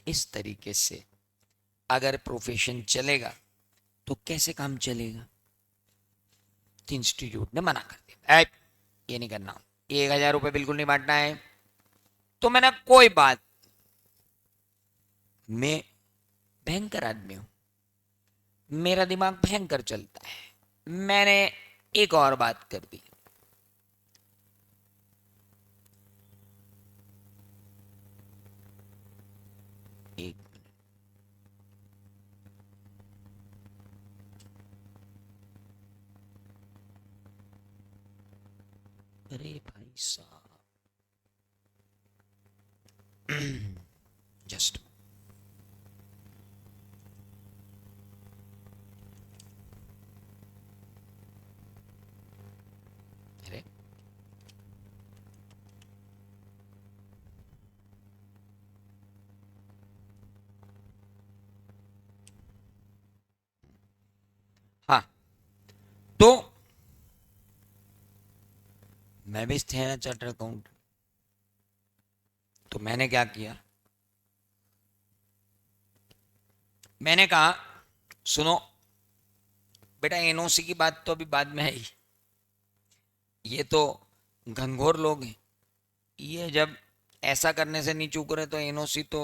इस तरीके से अगर प्रोफेशन चलेगा तो कैसे काम चलेगा। तो इंस्टीट्यूट ने मना कर दिया, ये नहीं करना, 1,000 रुपये बिल्कुल नहीं बांटना है। तो मैंने कोई बात, मैं भयंकर आदमी हूं, मेरा दिमाग भयंकर चलता है। मैंने एक और बात कर दी, एक, अरे भाई साहब, जस्ट अरे हाँ, तो मैं भी थे चार्टर अकाउंट। तो मैंने क्या किया, मैंने कहा सुनो बेटा, एनओसी की बात तो अभी बाद में है ही, ये तो घनघोर लोग हैं, ये जब ऐसा करने से नहीं चूक रहे तो एनओसी तो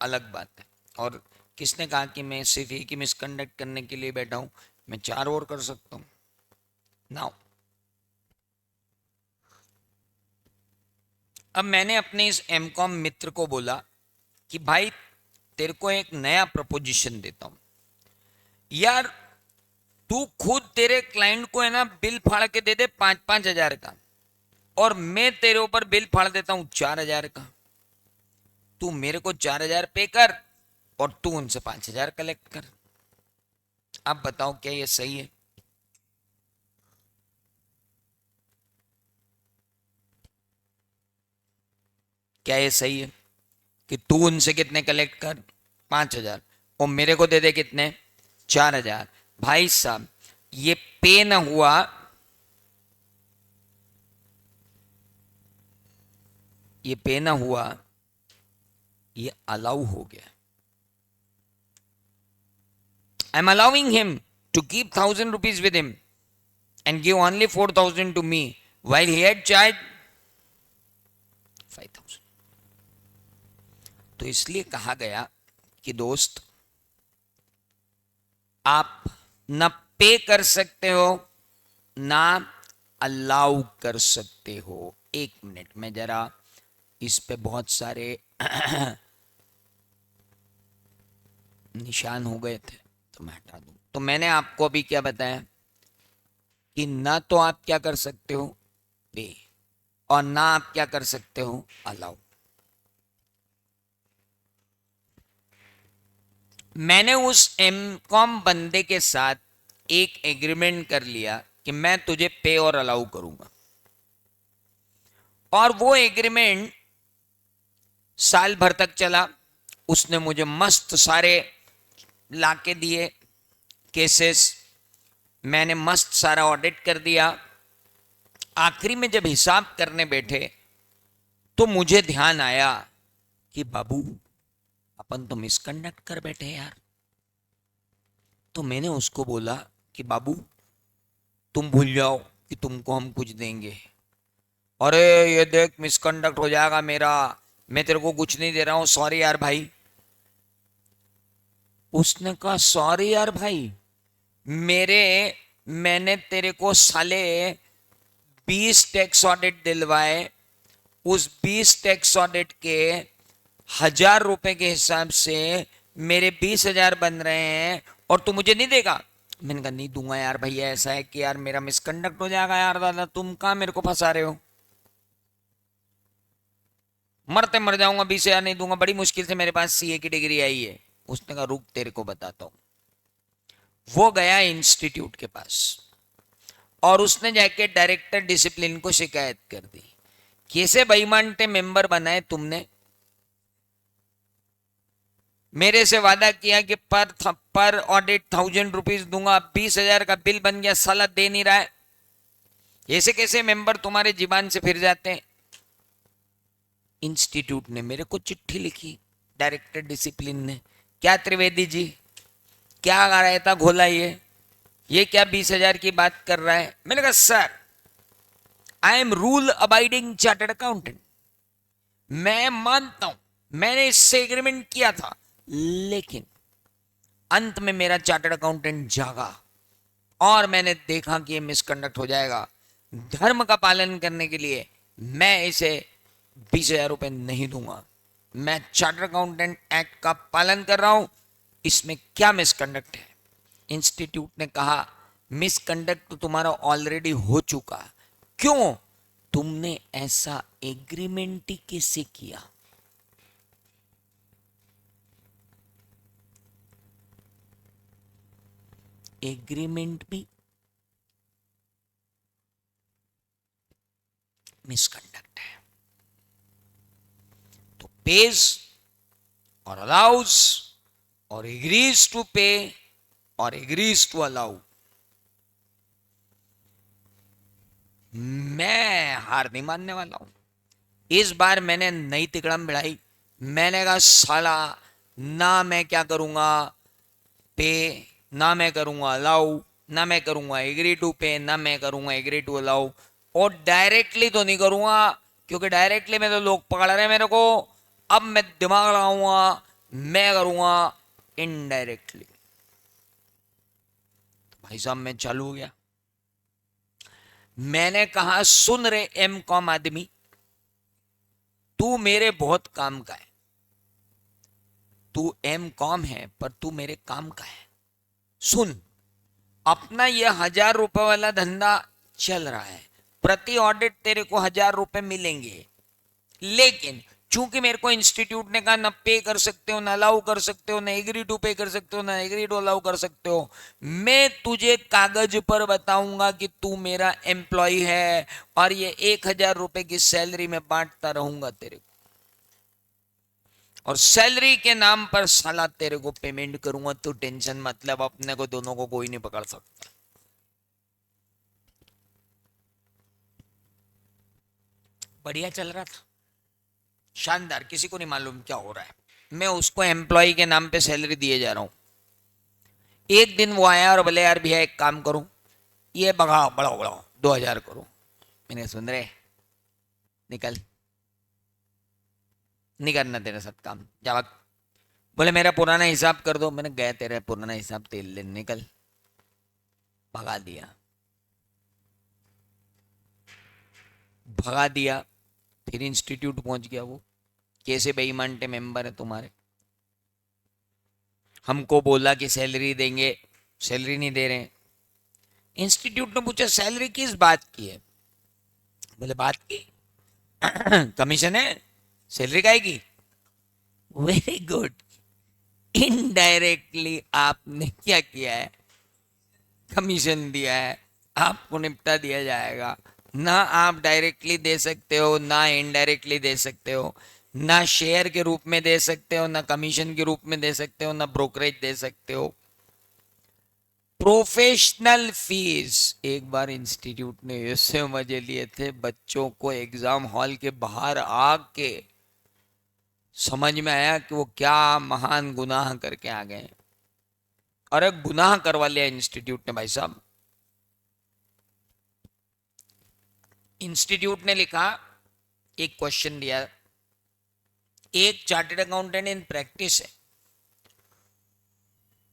अलग बात है। और किसने कहा कि मैं सिर्फ एक ही मिसकंडक्ट करने के लिए बैठा हूं, मैं 4 और कर सकता हूं। नाउ अब मैंने अपने इस एमकॉम मित्र को बोला कि भाई तेरे को एक नया प्रपोजिशन देता हूं यार, तू खुद तेरे क्लाइंट को है ना बिल फाड़ के दे दे 5-5 हजार का, और मैं तेरे ऊपर बिल फाड़ देता हूं 4 हजार का। तू मेरे को 4 हजार पे कर और तू उनसे 5 हजार कलेक्ट कर। अब बताओ क्या ये सही है? क्या ये सही है कि तू उनसे कितने कलेक्ट कर? 5 हजार, और मेरे को दे दे कितने? 4 हजार। भाई साहब, ये पे ना हुआ, ये पे ना हुआ, ये अलाउ हो गया। I am allowing him to keep 1,000 rupees with him and give only 4,000 to me while he had charged 5,000। तो इसलिए कहा गया कि दोस्त, आप ना पे कर सकते हो ना अलाउ कर सकते हो। एक मिनट में जरा इस पे बहुत सारे निशान हो गए थे तो मैं हटा दूं। तो मैंने आपको अभी क्या बताया कि ना तो आप क्या कर सकते हो, पे, और ना आप क्या कर सकते हो, अलाउ। मैंने उस एमकॉम बंदे के साथ एक एग्रीमेंट कर लिया कि मैं तुझे पे और अलाउ करूंगा, और वो एग्रीमेंट साल भर तक चला। उसने मुझे मस्त सारे लाके दिए केसेस, मैंने मस्त सारा ऑडिट कर दिया। आखिरी में जब हिसाब करने बैठे तो मुझे ध्यान आया कि बाबू, अपन तो मिसकंडक्ट कर बैठे यार। तो मैंने उसको बोला कि बाबू, तुम भूल जाओ कि तुमको हम कुछ देंगे। अरे ये देख, मिसकंडक्ट हो जाएगा मेरा, मैं तेरे को कुछ नहीं दे रहा हूं, सॉरी यार भाई। उसने कहा सॉरी यार भाई, मेरे मैंने तेरे को साले 20 टैक्स ऑडिट दिलवाए, उस 20 टैक्स ऑडिट के 1,000 रुपए के हिसाब से मेरे 20,000 बन रहे हैं, और तू मुझे नहीं देगा? मैंने कहा नहीं दूंगा यार भैया, ऐसा है कि यार मेरा मिसकंडक्ट हो जाएगा यार दादा, तुम कहां मेरे को फंसा रहे हो? मरते मर जाऊंगा, 20,000 नहीं दूंगा, बड़ी मुश्किल से मेरे पास सीए की डिग्री आई है। उसने कहा रुक तेरे को बताता हूं। वो गया इंस्टीट्यूट के पास और उसने जाके डायरेक्टर डिसिप्लिन को शिकायत कर दी। कैसे बेईमानटे मेंबर बनाए तुमने? मेरे से वादा किया कि पर ऑडिट 1,000 रुपीज दूंगा, 20,000 का बिल बन गया, साला दे नहीं रहा है। ऐसे कैसे मेंबर तुम्हारे जीवन से फिर जाते हैं? इंस्टीट्यूट ने मेरे को चिट्ठी लिखी, डायरेक्टर डिसिप्लिन ने, क्या त्रिवेदी जी, क्या रायता घोला ये क्या 20,000 की बात कर रहा है? मैंने कहा sir, I am rule abiding chartered accountant, मैं मानता हूं मैंने इससे एग्रीमेंट किया था, लेकिन अंत में मेरा चार्टर्ड अकाउंटेंट जागा और मैंने देखा कि ये मिसकंडक्ट हो जाएगा। धर्म का पालन करने के लिए मैं इसे 20,000 रुपए नहीं दूंगा। मैं चार्टर्ड अकाउंटेंट एक्ट का पालन कर रहा हूं, इसमें क्या मिसकंडक्ट है? इंस्टीट्यूट ने कहा मिसकंडक्ट तो तुम्हारा ऑलरेडी हो चुका, क्यों तुमने ऐसा एग्रीमेंट ही कैसे किया? एग्रीमेंट भी मिसकंडक्ट है। तो पेज और अलाउज और एग्रीज टू पे और एग्रीज टू अलाउ, मैं हार नहीं मानने वाला हूं। इस बार मैंने नई तिकड़म बिड़ाई। मैंने कहा साला, ना मैं क्या करूंगा पे, ना मैं करूंगा अलाउ, ना मैं करूंगा एग्री टू पे, ना मैं करूंगा एग्री टू अलाउ, और डायरेक्टली तो नहीं करूंगा क्योंकि डायरेक्टली में तो लोग पकड़ रहे हैं मेरे को। अब मैं दिमाग लगाऊंगा, मैं करूंगा इनडायरेक्टली। भाई साहब मैं चालू हो गया। मैंने कहा सुन रे एम कॉम आदमी, तू मेरे बहुत काम का है, तू एम कॉम है पर तू मेरे काम का है। सुन, अपना ये 1,000 रुपए वाला धंधा चल रहा है, प्रति ऑडिट तेरे को 1,000 रुपए मिलेंगे, लेकिन चूंकि मेरे को इंस्टीट्यूट ने कहा ना पे कर सकते हो, ना अलाउ कर सकते हो, ना एग्री टू पे कर सकते हो, ना एग्री टू अलाउ कर सकते हो, मैं तुझे कागज पर बताऊंगा कि तू मेरा एम्प्लॉय है और ये 1,000 रुपए की सैलरी में बांटता रहूंगा तेरे को, और सैलरी के नाम पर साला तेरे को पेमेंट करूंगा। तो टेंशन मतलब अपने को दोनों को कोई नहीं पकड़ सकता। बढ़िया चल रहा था, शानदार, किसी को नहीं मालूम क्या हो रहा है। मैं उसको एम्प्लॉय के नाम पे सैलरी दिए जा रहा हूं। एक दिन वो आया और बोले यार भैया एक काम करो, ये बढ़ाओ बढ़ाओ बढ़ाओ 2,000 करो। मैंने सुन रहे, निकल, नहीं करना तेरे साथ काम, जा भाग। बोले मेरा पुराना हिसाब कर दो। मैंने गया तेरा पुराना हिसाब तेल ले, निकल। भगा दिया, भगा दिया। फिर इंस्टीट्यूट पहुंच गया वो, कैसे बेईमान टे मेंबर है तुम्हारे, हमको बोला कि सैलरी देंगे, सैलरी नहीं दे रहे। इंस्टीट्यूट ने पूछा सैलरी किस बात की है? बोले बात की कमीशन है, सैलरी काहे की? वेरी गुड, इनडायरेक्टली आपने क्या किया है, कमीशन दिया है, आपको निपटा दिया जाएगा। ना आप डायरेक्टली दे सकते हो, ना इनडायरेक्टली दे सकते हो, ना शेयर के रूप में दे सकते हो, ना कमीशन के रूप में दे सकते हो, ना ब्रोकरेज दे सकते हो। प्रोफेशनल फीस, एक बार इंस्टीट्यूट ने ऐसे मजे लिए थे, बच्चों को एग्जाम हॉल के बाहर आके समझ में आया कि वो क्या महान गुनाह करके आ गए। अरे गुनाह करवा लिया इंस्टीट्यूट ने भाई साहब। इंस्टीट्यूट ने लिखा, एक क्वेश्चन दिया, एक चार्टर्ड अकाउंटेंट इन प्रैक्टिस है,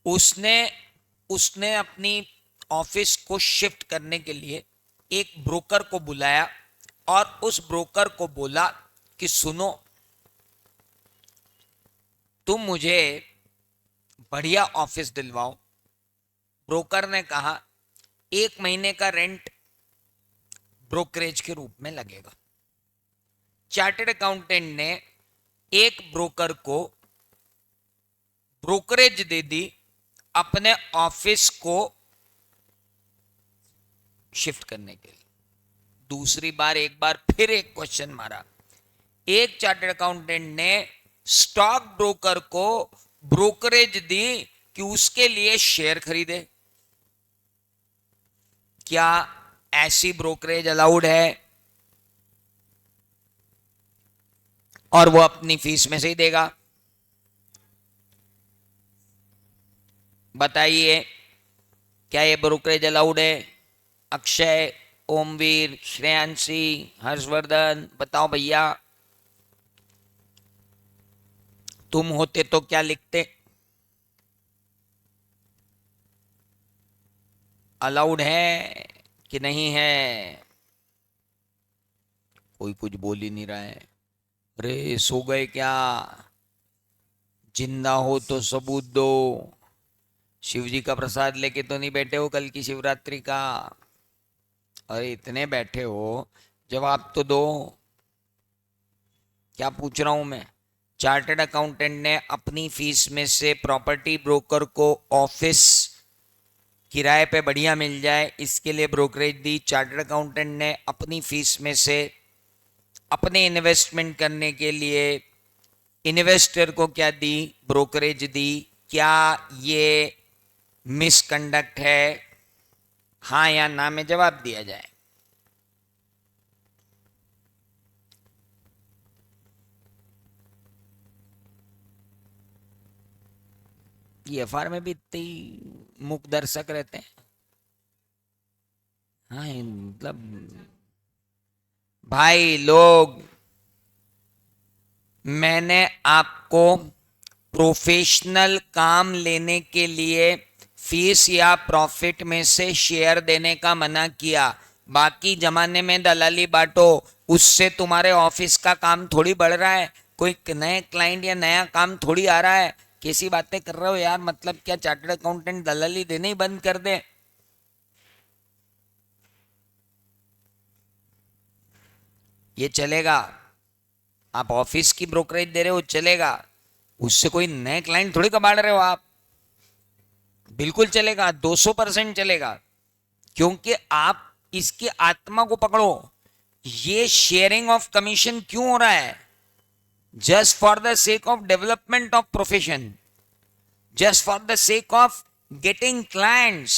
उसने उसने अपनी ऑफिस को शिफ्ट करने के लिए एक ब्रोकर को बुलाया और उस ब्रोकर को बोला कि सुनो, तुम मुझे बढ़िया ऑफिस दिलवाओ। ब्रोकर ने कहा 1 महीने का रेंट ब्रोकरेज के रूप में लगेगा। चार्टर्ड अकाउंटेंट ने एक ब्रोकर को ब्रोकरेज दे दी अपने ऑफिस को शिफ्ट करने के लिए। दूसरी बार एक बार फिर एक क्वेश्चन मारा, एक चार्टर्ड अकाउंटेंट ने स्टॉक ब्रोकर को ब्रोकरेज दी कि उसके लिए शेयर खरीदे। क्या ऐसी ब्रोकरेज अलाउड है? और वो अपनी फीस में से ही देगा। बताइए क्या ये ब्रोकरेज अलाउड है? अक्षय, ओमवीर, श्रेयांशी, हर्षवर्धन, बताओ भैया, तुम होते तो क्या लिखते? अलाउड है कि नहीं है? कोई कुछ बोल ही नहीं रहा है। अरे सो गए क्या? जिंदा हो तो सबूत दो। शिव जी का प्रसाद लेके तो नहीं बैठे हो कल की शिवरात्रि का? अरे इतने बैठे हो, जवाब तो दो। क्या पूछ रहा हूं मैं? चार्टर्ड अकाउंटेंट ने अपनी फीस में से प्रॉपर्टी ब्रोकर को ऑफिस किराए पे बढ़िया मिल जाए इसके लिए ब्रोकरेज दी। चार्टर्ड अकाउंटेंट ने अपनी फीस में से अपने इन्वेस्टमेंट करने के लिए इन्वेस्टर को क्या दी? ब्रोकरेज दी। क्या ये मिसकंडक्ट है? हाँ या ना में जवाब दिया जाए। ये एफआर में भी इतने ही मूक दर्शक रहते हैं। हाँ मतलब भाई लोग, मैंने आपको प्रोफेशनल काम लेने के लिए फीस या प्रॉफिट में से शेयर देने का मना किया। बाकी जमाने में दलाली बांटो, उससे तुम्हारे ऑफिस का काम थोड़ी बढ़ रहा है, कोई नए क्लाइंट या नया काम थोड़ी आ रहा है। कैसी बातें कर रहे हो यार, मतलब क्या चार्टर्ड अकाउंटेंट दलाली देने ही बंद कर दे? ये चलेगा? आप ऑफिस की ब्रोकरेज दे रहे हो, चलेगा, उससे कोई नए क्लाइंट थोड़ी कबाड़ रहे हो आप। बिल्कुल चलेगा, 200% चलेगा, क्योंकि आप इसकी आत्मा को पकड़ो। ये शेयरिंग ऑफ कमीशन क्यों हो रहा है? Just for the sake of development of profession, just for the sake of getting clients.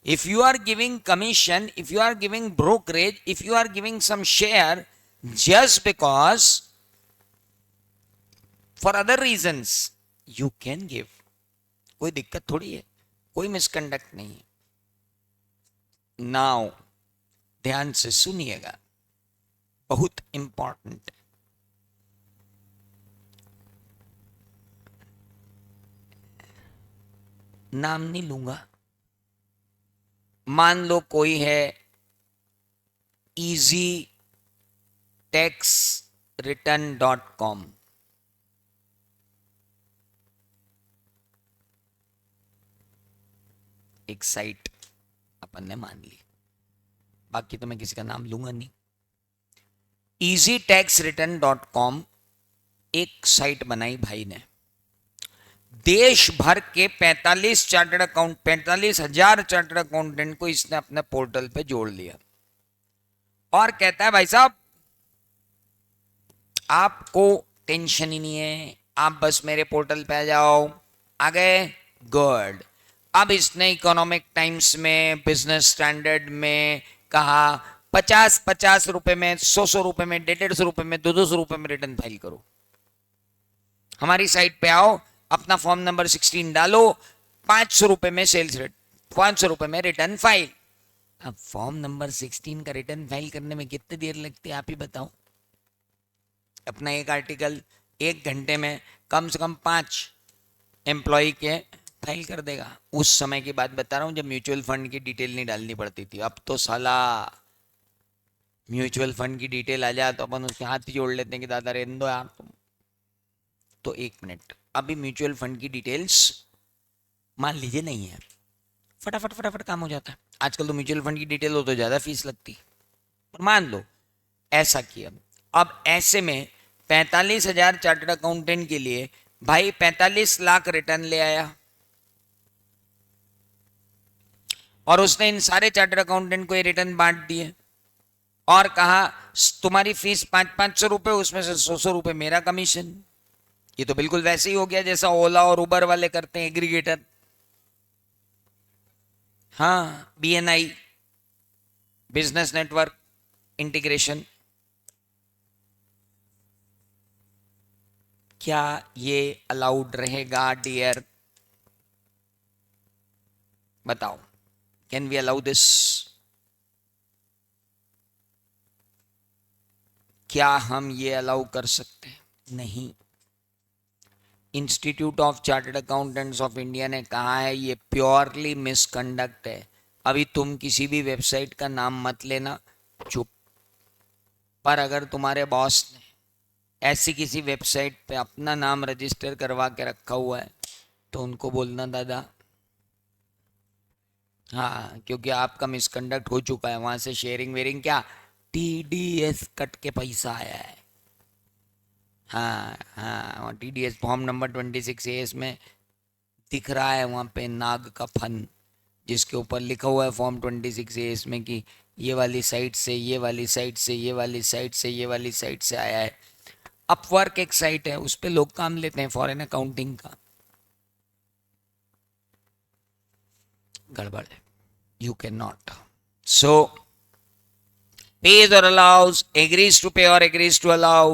If you are giving commission, if you are giving brokerage, if you are giving some share just because for other reasons, you can give. कोई दिक्कत थोड़ी है, कोई misconduct नहीं है। Now ध्यान से सुनिएगा, बहुत इंपॉर्टेंट। नाम नहीं लूंगा, मान लो कोई है easy tax return.com, एक साइट अपन ने मान ली, बाकी तो मैं किसी का नाम लूंगा नहीं। easytaxreturn.com एक साइट बनाई भाई ने, देश भर के 45 चार्टर्ड अकाउंट 45,000 चार्टर्ड अकाउंटेंट को इसने अपने पोर्टल पे जोड़ लिया और कहता है भाई साहब आपको टेंशन ही नहीं है, आप बस मेरे पोर्टल पे आ जाओ। आ गए? गुड। अब इसने इकोनॉमिक टाइम्स में, बिजनेस स्टैंडर्ड में कहा 50-50 रुपए में, 100-100 रुपए में, 150-150 रुपए में, 200-200 रुपए में रिटर्न फाइल करो। हमारी साइट पे आओ, अपना फॉर्म नंबर 16 डालो, 500 रुपए में सेल्स रेट, 500 रुपए में रिटर्न फाइल। अब फॉर्म नंबर 16 का रिटर्न फाइल करने में कितनी देर लगती है आप ही बताओ? अपना एक आर्टिकल 1 घंटे में कम से कम 5 एम्प्लॉय के फाइल कर देगा। उस समय की बात बता रहा हूं जब म्यूचुअल फंड की डिटेल नहीं डालनी पड़ती थी। अब तो साला म्यूचुअल फंड की डिटेल आ जाए तो अपन उसके हाथ ही जोड़ लेते हैं कि दादा रहने दो यार तुम। तो 1 मिनट, अभी म्यूचुअल फंड की डिटेल्स मान लीजिए नहीं है, फटाफट फटाफट काम हो जाता है। आजकल तो म्यूचुअल फंड की डिटेल हो तो ज्यादा फीस लगती, पर मान लो ऐसा किया। अब ऐसे में 45,000 चार्टर्ड अकाउंटेंट के लिए भाई 45 लाख रिटर्न ले आया और उसने इन सारे चार्टर्ड अकाउंटेंट को ये रिटर्न बांट दिए और कहा तुम्हारी फीस 500-500 रुपए, उसमें से 100-100 रुपए मेरा कमीशन। ये तो बिल्कुल वैसे ही हो गया जैसा ओला और उबर वाले करते हैं, एग्रीगेटर। हाँ, BNI, बिजनेस नेटवर्क इंटीग्रेशन। क्या ये अलाउड रहेगा डियर? बताओ, कैन वी अलाउ दिस? क्या हम ये अलाउ कर सकते हैं? नहीं। Institute of chartered accountants of India ने कहा है ये प्योरली मिसकंडक्ट है। अभी तुम किसी भी वेबसाइट का नाम मत लेना, चुप। पर अगर तुम्हारे बॉस ने ऐसी किसी वेबसाइट पे अपना नाम रजिस्टर करवा के रखा हुआ है तो उनको बोलना दादा, हाँ, क्योंकि आपका मिसकंडक्ट हो चुका है, वहां से शेयरिंग वेयरिंग क्या, TDS कट के पैसा आया है। हाँ हाँ, TDS फॉर्म नंबर 26A में दिख रहा है वहाँ पे नाग का फन, जिसके ऊपर लिखा हुआ है फॉर्म 26A में कि ये वाली साइट से, ये वाली साइट से, ये वाली साइट से, ये वाली साइट से आया है। अपवर्क एक साइट है, उस पर लोग काम लेते हैं फॉरेन अकाउंटिंग का। गड़बड़ है, you can not. So pays or allows, agrees to pay or agrees to allow,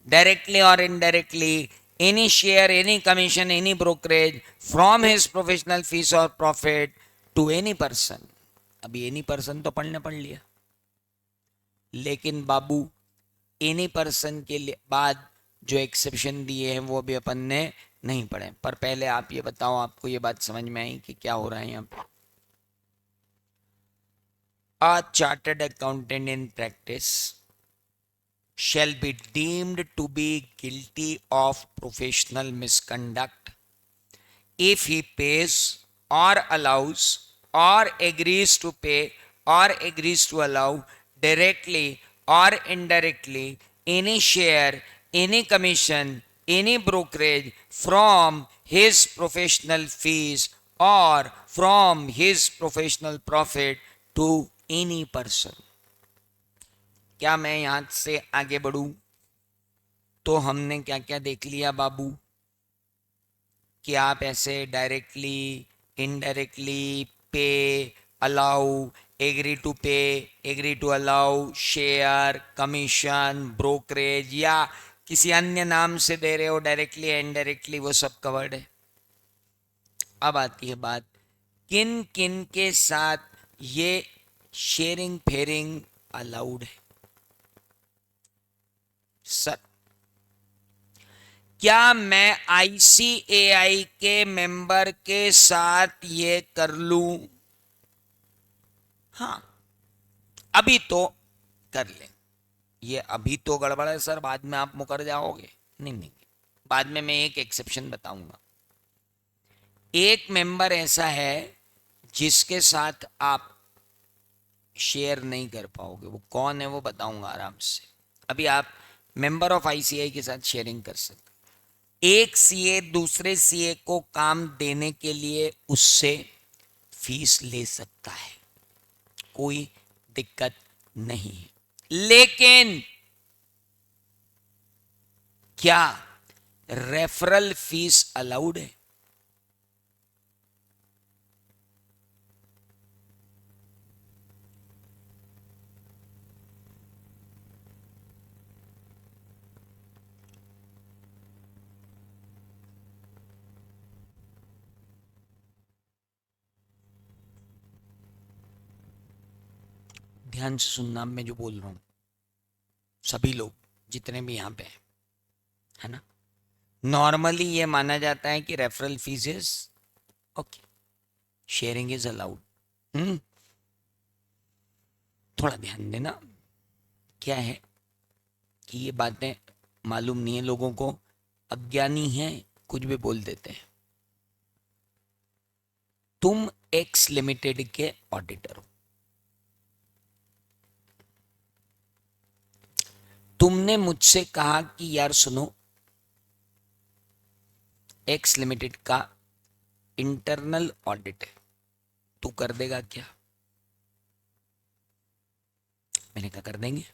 directly or indirectly, any share, any commission, any brokerage from his professional fees or profit to any person। अभी any person तो पढ़ लिया, लेकिन बाबू any person के लिए बाद जो exception दिए हैं वो अभी अपन ने नहीं पढ़े। पर पहले आप ये बताओ, आपको ये बात समझ में आई कि क्या हो रहा है यहाँ पे? A chartered accountant in practice shall be deemed to be guilty of professional misconduct if he pays or allows or agrees to pay or agrees to allow directly or indirectly any share, any commission, any brokerage from his professional fees or from his professional profit to any person. क्या मैं यहां से आगे बढ़ूं? तो हमने क्या क्या देख लिया बाबू कि आप ऐसे directly, indirectly, pay, allow, agree to pay, agree to allow, share, commission, brokerage या किसी अन्य नाम से दे रहे हो डायरेक्टली इनडायरेक्टली, वो सब कवर्ड है। अब आती है बात किन किन के साथ ये शेयरिंग फेयरिंग अलाउड है। सर, क्या मैं आईसीएआई के मेंबर के साथ ये कर लूं? हाँ, अभी तो कर ले। ये अभी तो गड़बड़ है सर, बाद में आप मुकर जाओगे। नहीं नहीं, बाद में मैं एक एक्सेप्शन बताऊंगा। एक मेंबर ऐसा है जिसके साथ आप शेयर नहीं कर पाओगे, वो कौन है वो बताऊंगा आराम से। अभी आप मेंबर ऑफ आईसीआई के साथ शेयरिंग कर सकते। एक सीए दूसरे सीए को काम देने के लिए उससे फीस ले सकता है, कोई दिक्कत नहीं है। लेकिन क्या रेफरल फीस अलाउड है? ध्यान से सुनना, मैं जो बोल रहा हूं, सभी लोग जितने भी यहां पे है ना, नॉर्मली ये माना जाता है कि referral fees is okay, sharing is allowed. थोड़ा ध्यान देना, क्या है कि ये बातें मालूम नहीं है लोगों को, अज्ञानी हैं, कुछ भी बोल देते हैं। तुम एक्स लिमिटेड के ऑडिटर हो, तुमने मुझसे कहा कि यार सुनो, एक्स लिमिटेड का इंटरनल ऑडिट है, तू कर देगा क्या? मैंने कहा कर देंगे।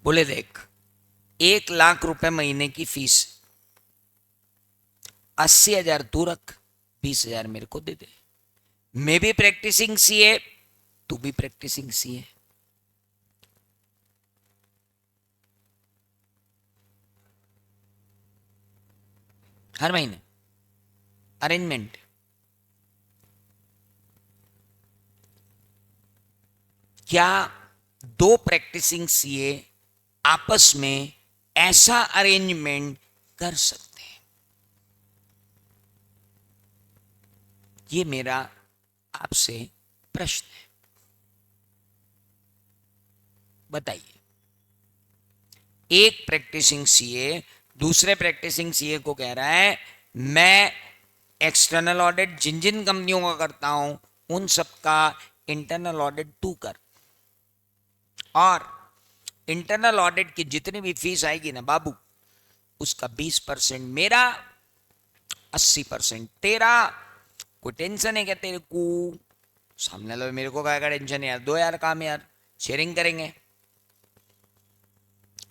बोले देख, 1 लाख रुपए महीने की फीस, 80,000 तू रख, 20,000 मेरे को दे दे। मैं भी प्रैक्टिसिंग सीए, तू भी प्रैक्टिसिंग सीए। हर महीने अरेंजमेंट। क्या दो प्रैक्टिसिंग सीए आपस में ऐसा अरेंजमेंट कर सकते हैं? ये मेरा आपसे प्रश्न है, बताइए। एक प्रैक्टिसिंग सीए दूसरे प्रैक्टिसिंग सीए को कह रहा है मैं एक्सटर्नल ऑडिट जिन जिन कंपनियों का करता हूं उन सबका इंटरनल ऑडिट तू कर, और इंटरनल ऑडिट की जितनी भी फीस आएगी ना बाबू, उसका 20% मेरा, 80% तेरा। कोई टेंशन है क्या तेरे को? सामने लो, मेरे को क्या टेंशन है यार, दो यार काम यार, शेयरिंग करेंगे।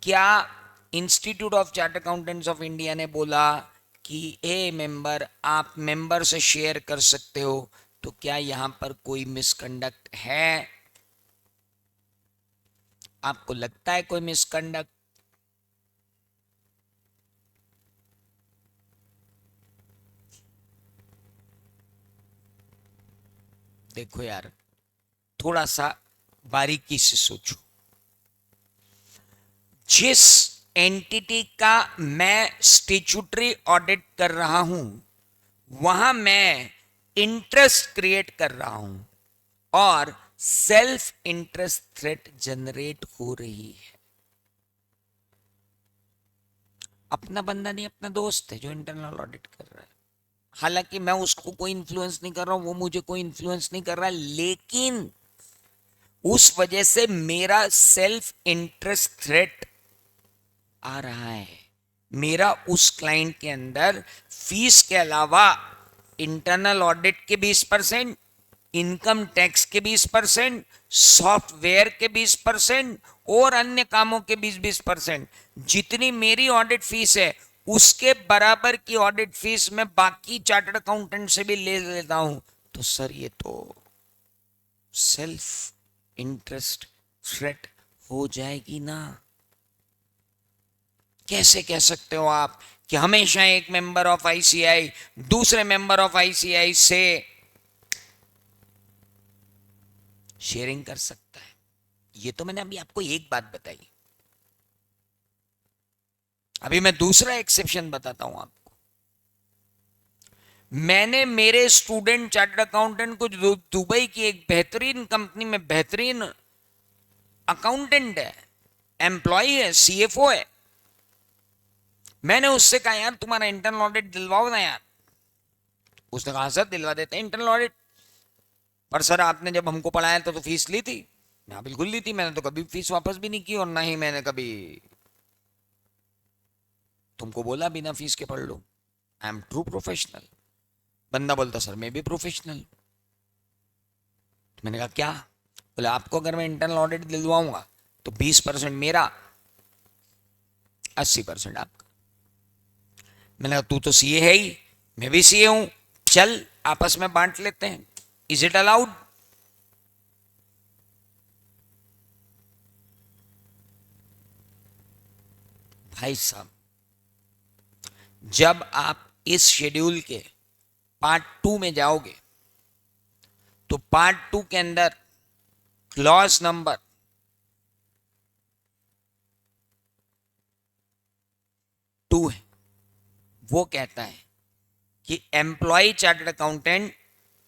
क्या institute of chart accountants of India ने बोला कि ए मेंबर आप मेंबर से शेयर कर सकते हो, तो क्या यहां पर कोई मिसकंडक्ट है? आपको लगता है कोई मिसकंडक्ट? देखो यार, थोड़ा सा बारीकी से सोचो। जिस एंटिटी का मैं स्टैट्यूटरी ऑडिट कर रहा हूं, वहां मैं इंटरेस्ट क्रिएट कर रहा हूं, और सेल्फ इंटरेस्ट थ्रेट जनरेट हो रही है। अपना बंदा नहीं, अपना दोस्त है जो इंटरनल ऑडिट कर रहा है। हालांकि मैं उसको कोई इन्फ्लुएंस नहीं कर रहा हूं, वो मुझे कोई इन्फ्लुएंस नहीं कर रहा, लेकिन उस वजह से मेरा सेल्फ इंटरेस्ट थ्रेट आ रहा है। मेरा उस क्लाइंट के अंदर फीस के अलावा इंटरनल ऑडिट के 20%, इनकम टैक्स के 20%, सॉफ्टवेयर के 20% और अन्य कामों के 20% जितनी मेरी ऑडिट फीस है उसके बराबर की ऑडिट फीस मैं बाकी चार्टर्ड अकाउंटेंट से भी ले लेता हूं। तो सर ये तो सेल्फ इंटरेस्ट थ्रेट हो जाएगी ना। कैसे कह सकते हो आप कि हमेशा एक मेंबर ऑफ आईसीआई दूसरे मेंबर ऑफ आईसीआई से शेयरिंग कर सकता है? ये तो मैंने अभी आपको एक बात बताई। अभी मैं दूसरा एक्सेप्शन बताता हूं आपको। मैंने मेरे स्टूडेंट चार्टर्ड अकाउंटेंट को दुबई की एक बेहतरीन कंपनी में बेहतरीन अकाउंटेंट है, एम्प्लॉय है, सीएफओ है, मैंने उससे कहा यार तुम्हारा इंटरनल ऑडिट दिलवाओ ना यार। उसने कहा सर दिलवा देते हैं इंटरनल ऑडिट, पर सर आपने जब हमको पढ़ाया तो फीस ली थी। हाँ बिल्कुल ली थी, मैंने तो कभी फीस वापस भी नहीं की और ना ही मैंने कभी तुमको बोला बिना फीस के पढ़ लो। I am true professional. बंदा बोलता सर मैं भी प्रोफेशनल। तो मैंने कहा क्या? बोले आपको अगर मैं इंटरनल ऑडिट दिलवाऊंगा तो 20% मेरा, 80% आपका। मैंने कहा तू तो सीए है ही, मैं भी सीए हूं, चल आपस में बांट लेते हैं। Is it allowed? भाई साहब, जब आप इस शेड्यूल के पार्ट 2 में जाओगे तो पार्ट 2 के अंदर क्लॉज नंबर 2 है। वो कहता है कि एम्प्लॉय चार्टर्ड अकाउंटेंट,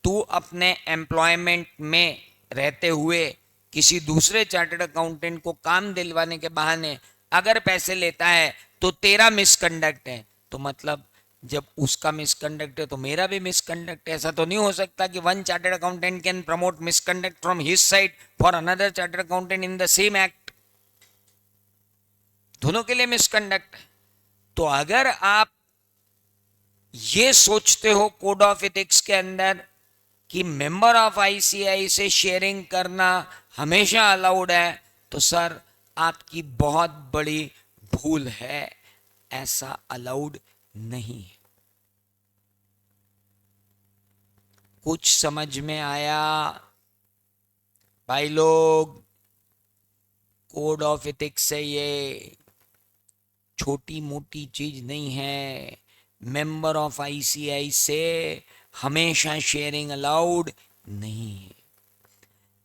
तू अपने एम्प्लॉयमेंट में रहते हुए किसी दूसरे चार्टर्ड अकाउंटेंट को काम दिलवाने के बहाने अगर पैसे लेता है तो तेरा मिसकंडक्ट है। तो मतलब जब उसका मिसकंडक्ट है तो मेरा भी मिसकंडक्ट है। ऐसा तो नहीं हो सकता कि one chartered accountant can promote misconduct from his side for another chartered accountant in the same act. दोनों के लिए मिसकंडक्ट है। तो अगर आप ये सोचते हो कोड ऑफ एथिक्स के अंदर कि मेंबर ऑफ आईसीआई से शेयरिंग करना हमेशा अलाउड है, तो सर आपकी बहुत बड़ी भूल है। ऐसा अलाउड नहीं है। कुछ समझ में आया भाई लोग? कोड ऑफ एथिक्स है, ये छोटी मोटी चीज नहीं है। मेंबर ऑफ आईसीआई से हमेशा शेयरिंग अलाउड नहीं है।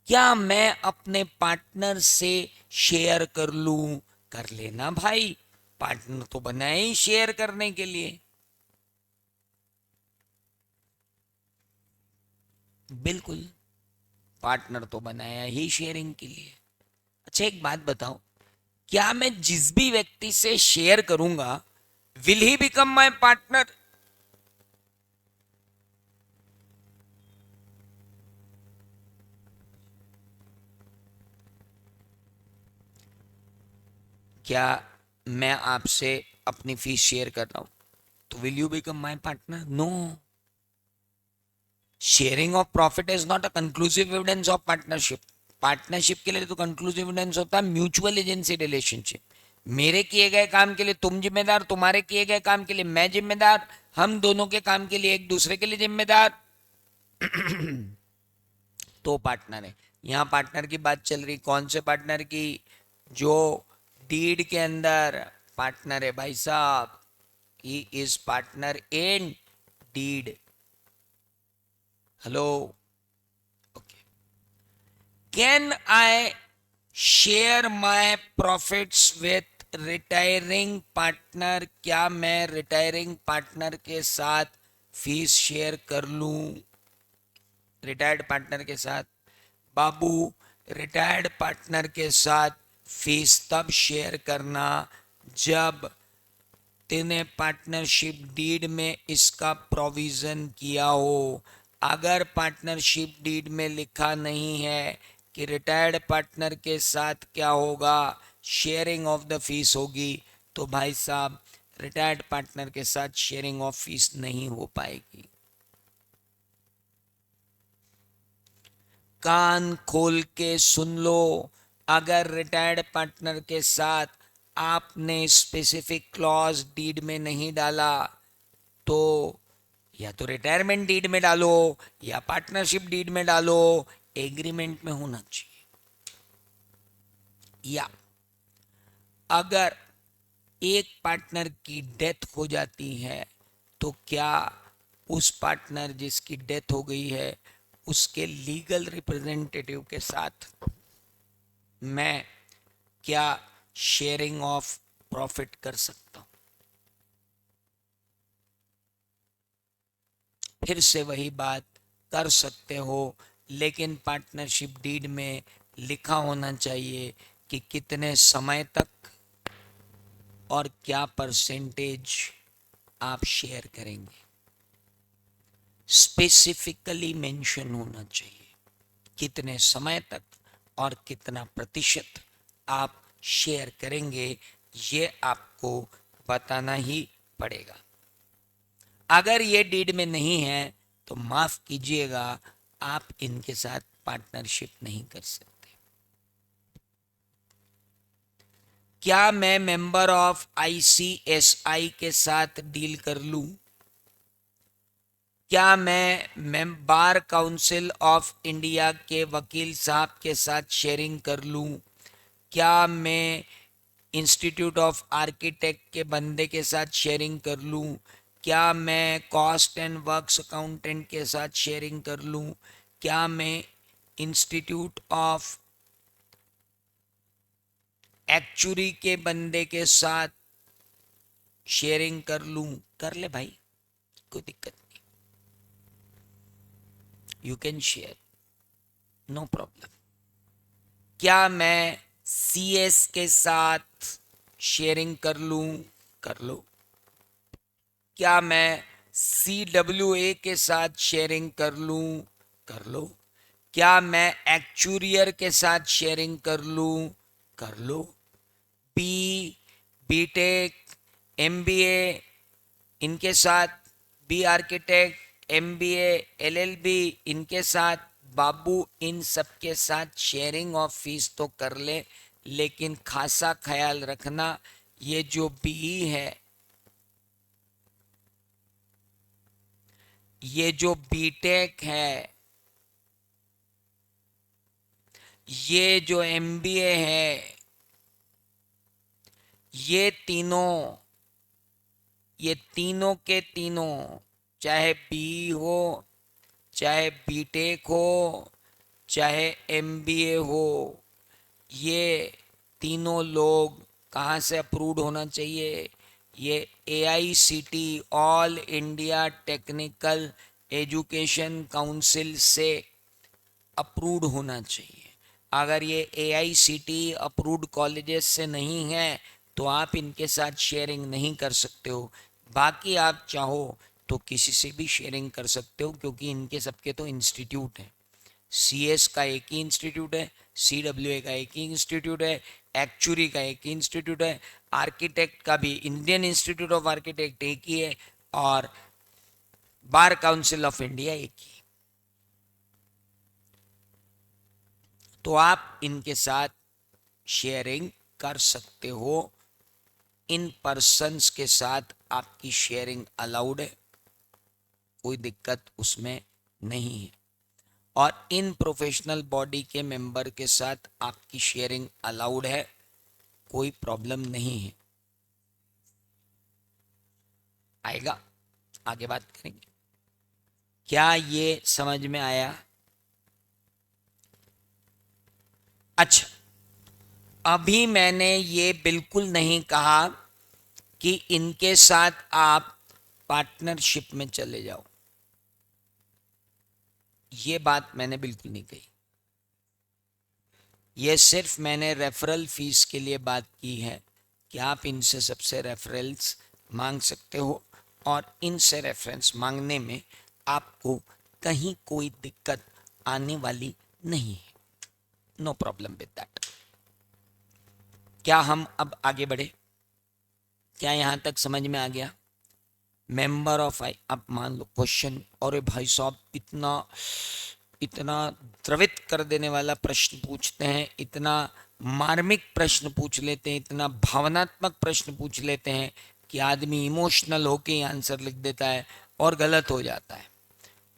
क्या मैं अपने पार्टनर से शेयर कर लूं? कर लेना भाई, पार्टनर तो बनाए ही शेयर करने के लिए। बिल्कुल, पार्टनर तो बनाया ही शेयरिंग के लिए। अच्छा एक बात बताओ, क्या मैं जिस भी व्यक्ति से शेयर करूंगा will he become my partner? क्या मैं आपसे अपनी फीस शेयर कर रहा हूं तो will you become my partner? No. Sharing of profit is not a conclusive evidence of partnership. Partnership के लिए तो कंक्लूसिव एविडेंस होता है म्यूचुअल एजेंसी रिलेशनशिप। मेरे किए गए काम के लिए तुम जिम्मेदार, तुम्हारे किए गए काम के लिए मैं जिम्मेदार, हम दोनों के काम के लिए एक दूसरे के लिए जिम्मेदार। तो पार्टनर है। यहां पार्टनर की बात चल रही, कौन से पार्टनर की? जो डीड के अंदर पार्टनर है भाई साहब। He is partner in deed. Hello, okay. Can I share my profits with retiring partner? क्या मैं रिटायरिंग पार्टनर के साथ फीस शेयर कर लूं? रिटायर्ड पार्टनर के साथ? बाबू, रिटायर्ड पार्टनर के साथ फीस तब शेयर करना जब तूने पार्टनरशिप डीड में इसका प्रोविजन किया हो। अगर पार्टनरशिप डीड में लिखा नहीं है कि रिटायर्ड पार्टनर के साथ क्या होगा, शेयरिंग ऑफ द फीस होगी, तो भाई साहब रिटायर्ड पार्टनर के साथ शेयरिंग ऑफ फीस नहीं हो पाएगी। कान खोल के सुन लो, अगर रिटायर्ड पार्टनर के साथ आपने स्पेसिफिक क्लॉज डीड में नहीं डाला तो या तो रिटायरमेंट डीड में डालो या पार्टनरशिप डीड में डालो, एग्रीमेंट में होना चाहिए। या अगर एक पार्टनर की डेथ हो जाती है तो क्या उस पार्टनर जिसकी डेथ हो गई है उसके लीगल रिप्रेजेंटेटिव के साथ मैं क्या शेयरिंग ऑफ प्रॉफिट कर सकता हूं? फिर से वही बात, कर सकते हो, लेकिन पार्टनरशिप डीड में लिखा होना चाहिए कि कितने समय तक और क्या परसेंटेज आप शेयर करेंगे। स्पेसिफिकली मेंशन होना चाहिए कितने समय तक और कितना प्रतिशत आप शेयर करेंगे, ये आपको बताना ही पड़ेगा। अगर ये डीड में नहीं है तो माफ कीजिएगा, आप इनके साथ पार्टनरशिप नहीं कर सकते। क्या मैं मेंबर ऑफ आईसीएसआई के साथ डील कर लूं? क्या मैं बार काउंसिल ऑफ इंडिया के वकील साहब के साथ शेयरिंग कर लूं? क्या मैं इंस्टीट्यूट ऑफ आर्किटेक्ट के बंदे के साथ शेयरिंग कर लूं? क्या मैं कॉस्ट एंड वर्क्स अकाउंटेंट के साथ शेयरिंग कर लूं? क्या मैं इंस्टीट्यूट ऑफ एक्चुरी के बंदे के साथ शेयरिंग कर लूं? कर ले भाई, कोई दिक्कत नहीं, you can share, no problem. क्या मैं सीएस के साथ शेयरिंग कर लूं? कर लो। क्या मैं सीडब्ल्यूए के साथ शेयरिंग कर लूं? कर लो। क्या मैं एक्चुरियर के साथ शेयरिंग कर लूं? कर लो। बी बीटेक एमबीए इनके साथ, बी आर्किटेक्ट एमबीए एलएलबी इनके साथ, बाबू इन सब के साथ शेयरिंग ऑफ फीस तो कर ले, लेकिन खासा ख्याल रखना ये जो बी है, ये जो बीटेक है, ये जो एमबीए है, ये तीनों, ये तीनों के तीनों, चाहे बी हो, चाहे बीटेक हो, चाहे एमबीए हो, ये तीनों लोग कहाँ से अप्रूव्ड होना चाहिए? ये AICT all India technical education council से अप्रूव्ड होना चाहिए। अगर ये एआईसीटी अप्रूव्ड कॉलेजेस से नहीं है तो आप इनके साथ शेयरिंग नहीं कर सकते हो। बाकी आप चाहो तो किसी से भी शेयरिंग कर सकते हो, क्योंकि इनके सबके तो इंस्टीट्यूट हैं। सीएस का एक ही इंस्टीट्यूट है, सीडब्ल्यूए का एक ही इंस्टीट्यूट है, एक्चुरी का एक ही इंस्टीट्यूट है, आर्किटेक्ट का भी इंडियन इंस्टीट्यूट ऑफ आर्किटेक्ट एक ही है, और बार काउंसिल ऑफ इंडिया एक ही। तो आप इनके साथ शेयरिंग कर सकते हो। इन पर्सन्स के साथ आपकी शेयरिंग अलाउड है, कोई दिक्कत उसमें नहीं है। और इन प्रोफेशनल बॉडी के मेंबर के साथ आपकी शेयरिंग अलाउड है, कोई प्रॉब्लम नहीं है। आएगा, आगे बात करेंगे। क्या ये समझ में आया? अच्छा, अभी मैंने ये बिल्कुल नहीं कहा कि इनके साथ आप पार्टनरशिप में चले जाओ, ये बात मैंने बिल्कुल नहीं कही। ये सिर्फ मैंने रेफरल फीस के लिए बात की है कि आप इनसे सबसे रेफरल्स मांग सकते हो और इनसे रेफरेंस मांगने में आपको कहीं कोई दिक्कत आने वाली नहीं है। No problem with that. क्या हम अब आगे बढ़े? क्या यहां तक समझ में आ गया? मेंबर ऑफ आई, अब मान लो क्वेश्चन, और भाई साहब इतना इतना द्रवित कर देने वाला प्रश्न पूछते हैं, इतना मार्मिक प्रश्न पूछ लेते हैं, इतना भावनात्मक प्रश्न पूछ लेते हैं कि आदमी इमोशनल होके ही आंसर लिख देता है और गलत हो जाता है।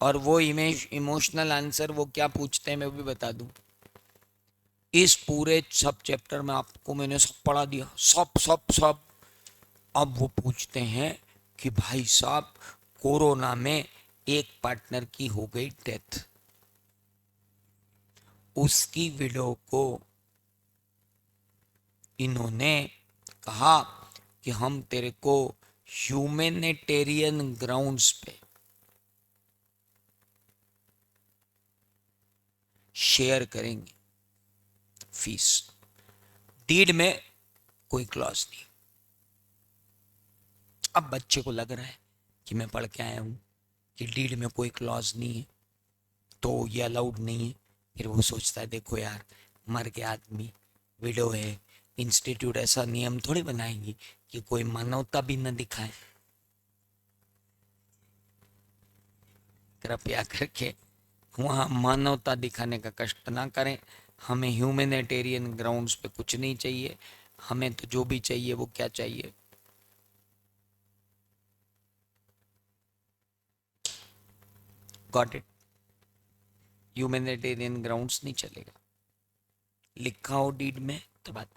और वो इमोशनल आंसर वो क्या पूछते हैं मैं भी बता दूं। इस पूरे सब चैप्टर में आपको मैंने सब पढ़ा दिया, सब सब सब। अब वो पूछते हैं कि भाई साहब कोरोना में एक पार्टनर की हो गई डेथ, उसकी विडो को इन्होंने कहा कि हम तेरे को ह्यूमैनिटेरियन ग्राउंड्स पे शेयर करेंगे फीस। डीड में कोई क्लॉज नहीं। अब बच्चे को लग रहा है कि मैं पढ़ के आया हूं कि डीड में कोई क्लॉज नहीं है तो ये अलाउड नहीं है। फिर वो सोचता है देखो यार, मर गया आदमी, विडो है, इंस्टीट्यूट ऐसा नियम थोड़ी बनाएंगी कि कोई मानवता भी न दिखाए। कृपया करके वहाँ मानवता दिखाने का कष्ट ना करें। हमें ह्यूमैनिटेरियन ग्राउंड्स पे कुछ नहीं चाहिए। हमें तो जो भी चाहिए वो क्या चाहिए, गॉट इट, ह्यूमैनिटेरियन ग्राउंड्स नहीं चलेगा। लिखा हो डीड में तो बात।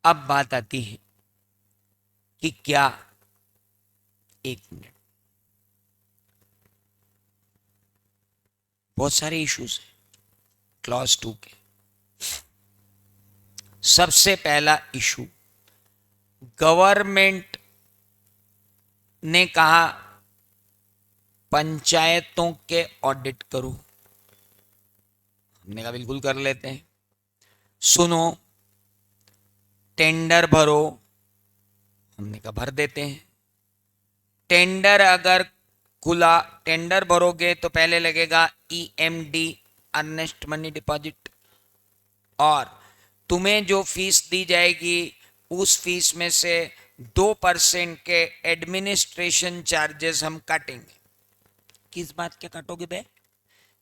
अब बात आती है कि क्या, एक मिनट, बहुत सारे इश्यूज हैं क्लॉज 2 के। सबसे पहला इशू, गवर्नमेंट ने कहा पंचायतों के ऑडिट करो। हमने कहा बिल्कुल कर लेते हैं। सुनो, टेंडर भरो। हमने कहा भर देते हैं। टेंडर अगर खुला, टेंडर भरोगे तो पहले लगेगा ईएमडी, अर्नेस्ट मनी डिपॉजिट, और तुम्हें जो फीस दी जाएगी उस फीस में से 2% के एडमिनिस्ट्रेशन चार्जेस हम काटेंगे। किस बात के काटोगे बे?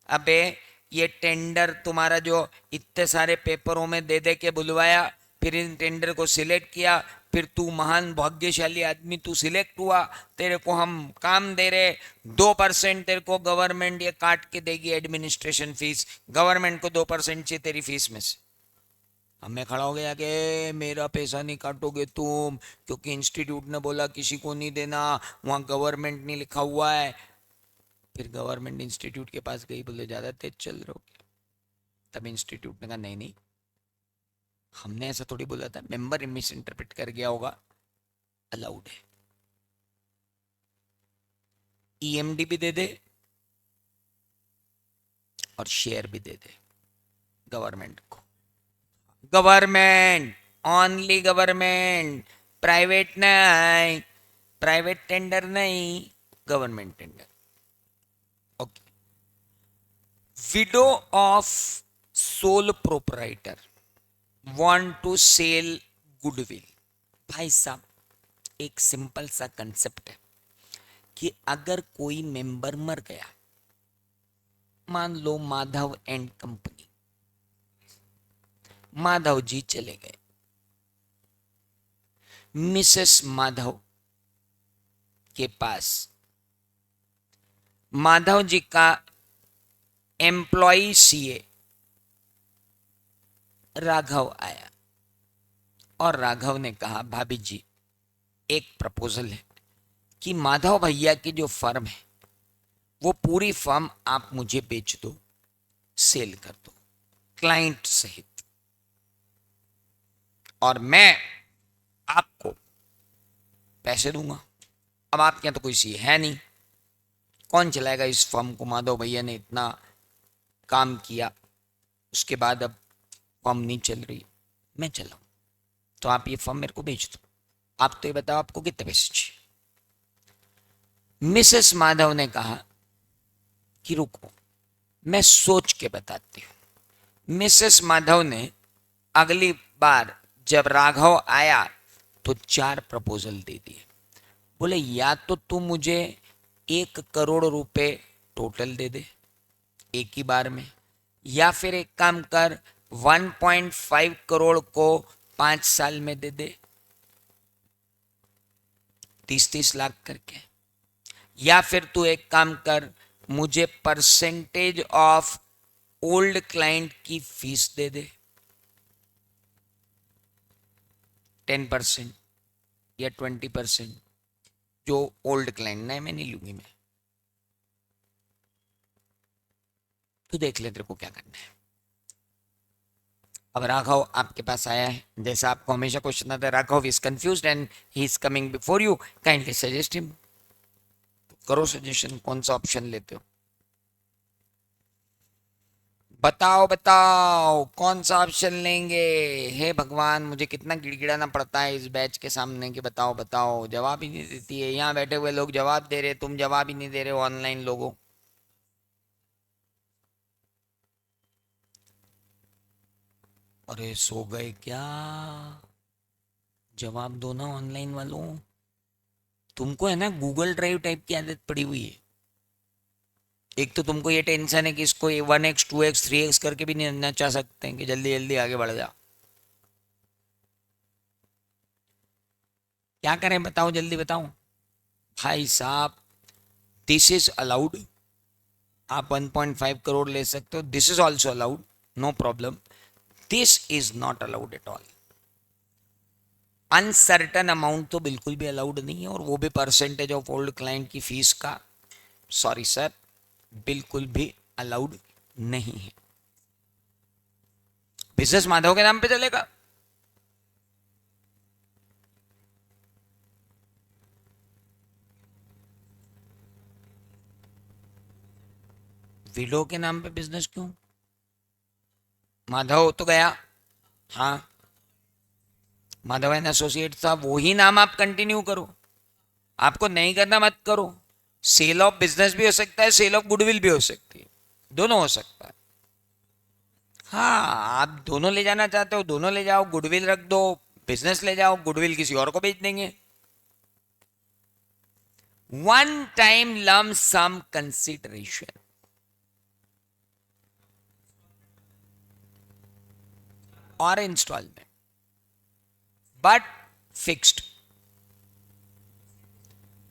अबे ये टेंडर तुम्हारा जो इतने सारे पेपरों में दे दे के बुलवाया, फिर इन टेंडर को सिलेक्ट किया, फिर तू महान भाग्यशाली आदमी, तू सिलेक्ट हुआ, तेरे को हम काम दे रहे, 2% तेरे को गवर्नमेंट ये काट के देगी एडमिनिस्ट्रेशन फीस। गवर्नमेंट को 2% चाहिए तेरी फीस में से। हमें खड़ा हो गया कि मेरा पैसा नहीं काटोगे तुम, क्योंकि इंस्टीट्यूट ने बोला किसी को नहीं देना, वहां गवर्नमेंट नहीं लिखा हुआ है। फिर गवर्नमेंट इंस्टीट्यूट के पास गई, बोले ज़्यादा तेज चल रहे हो क्या? तब इंस्टीट्यूट ने कहा नहीं नहीं, हमने ऐसा थोड़ी बोला था, मेंबर मिस इंटरप्रेट कर गया होगा, अलाउड है। ईएमडी भी दे दे और शेयर भी दे दे गवर्नमेंट को। गवर्नमेंट, ओनली गवर्नमेंट, प्राइवेट नहीं, प्राइवेट टेंडर नहीं, government tender. Okay. Widow of sole proprietor want to sell goodwill. भाई साहब, एक सिंपल सा कंसेप्ट है कि अगर कोई मेंबर मर गया, मान लो माधव एंड कंपनी, माधव जी चले गए, मिसेस माधव के पास माधव जी का एम्प्लॉय सीए राघव आया और राघव ने कहा भाभी जी एक प्रपोजल है कि माधव भैया की जो फर्म है वो पूरी फर्म आप मुझे बेच दो, सेल कर दो क्लाइंट सहित, और मैं आपको पैसे दूंगा। अब आपके यहाँ तो कोई सी है नहीं, कौन चलाएगा इस फर्म को? माधव भैया ने इतना काम किया, उसके बाद अब फर्म नहीं चल रही, मैं चलाऊं, तो आप ये फर्म मेरे को बेच दो, आप तो ये बताओ आपको कितने पैसे चाहिए। मिसेस माधव ने कहा कि रुको मैं सोच के बताती हूं। मिसेस माधव ने अगली बार जब राघव आया तो 4 प्रपोजल दे दिए। बोले या तो तू मुझे 1 करोड़ रुपए टोटल दे दे एक ही बार में, या फिर एक काम कर 1.5 करोड़ को 5 साल में दे दे, 30-30 लाख करके, या फिर तू एक काम कर मुझे परसेंटेज ऑफ ओल्ड क्लाइंट की फीस दे दे 10% या 20%, जो ओल्ड क्लाइंट ना है मैं नहीं लूंगी, मैं तू देख ले तेरे को क्या करना है। अब राघव आपके पास आया है, जैसा आपको हमेशा क्वेश्चन आता है, Raghav is confused and he is coming before you, kindly suggest him. करो सजेशन, कौन सा ऑप्शन लेते हो, बताओ बताओ कौन सा ऑप्शन लेंगे। हे भगवान मुझे कितना गिड़गिड़ाना पड़ता है इस बैच के सामने कि बताओ बताओ, जवाब ही नहीं देती है। यहाँ बैठे हुए लोग जवाब दे रहे, तुम जवाब ही नहीं दे रहे हो ऑनलाइन लोगों। अरे सो गए क्या, जवाब दो ना ऑनलाइन वालों। तुमको है ना गूगल ड्राइव टाइप की आदत पड़ी हुई है। एक तो तुमको ये टेंशन है कि इसको 1x 2x 3x करके भी नहीं नचा सकते हैं कि जल्दी जल्दी आगे बढ़ जा। क्या करें बताओ, जल्दी बताओ भाई साहब। दिस इज अलाउड, आप 1.5 करोड़ ले सकते हो, this is also allowed, no problem. This is not allowed at all. Uncertain amount तो बिल्कुल भी अलाउड नहीं है, और वो भी परसेंटेज ऑफ ओल्ड क्लाइंट की फीस का, सॉरी सर, बिल्कुल भी अलाउड नहीं है। बिजनेस माधव के नाम पे चलेगा। विडो के नाम पे बिजनेस क्यों, माधव तो गया। हाँ, माधव एंड एसोसिएट था, वही नाम आप कंटिन्यू करो, आपको नहीं करना मत करो। सेल ऑफ बिजनेस भी हो सकता है, सेल ऑफ गुडविल भी हो सकती है, दोनों हो सकता है। हाँ, आप दोनों ले जाना चाहते हो दोनों ले जाओ, गुडविल रख दो, बिजनेस ले जाओ, गुडविल किसी और को बेच देंगे। One time lump sum consideration, और इंस्टॉलमेंट, बट फिक्स्ड।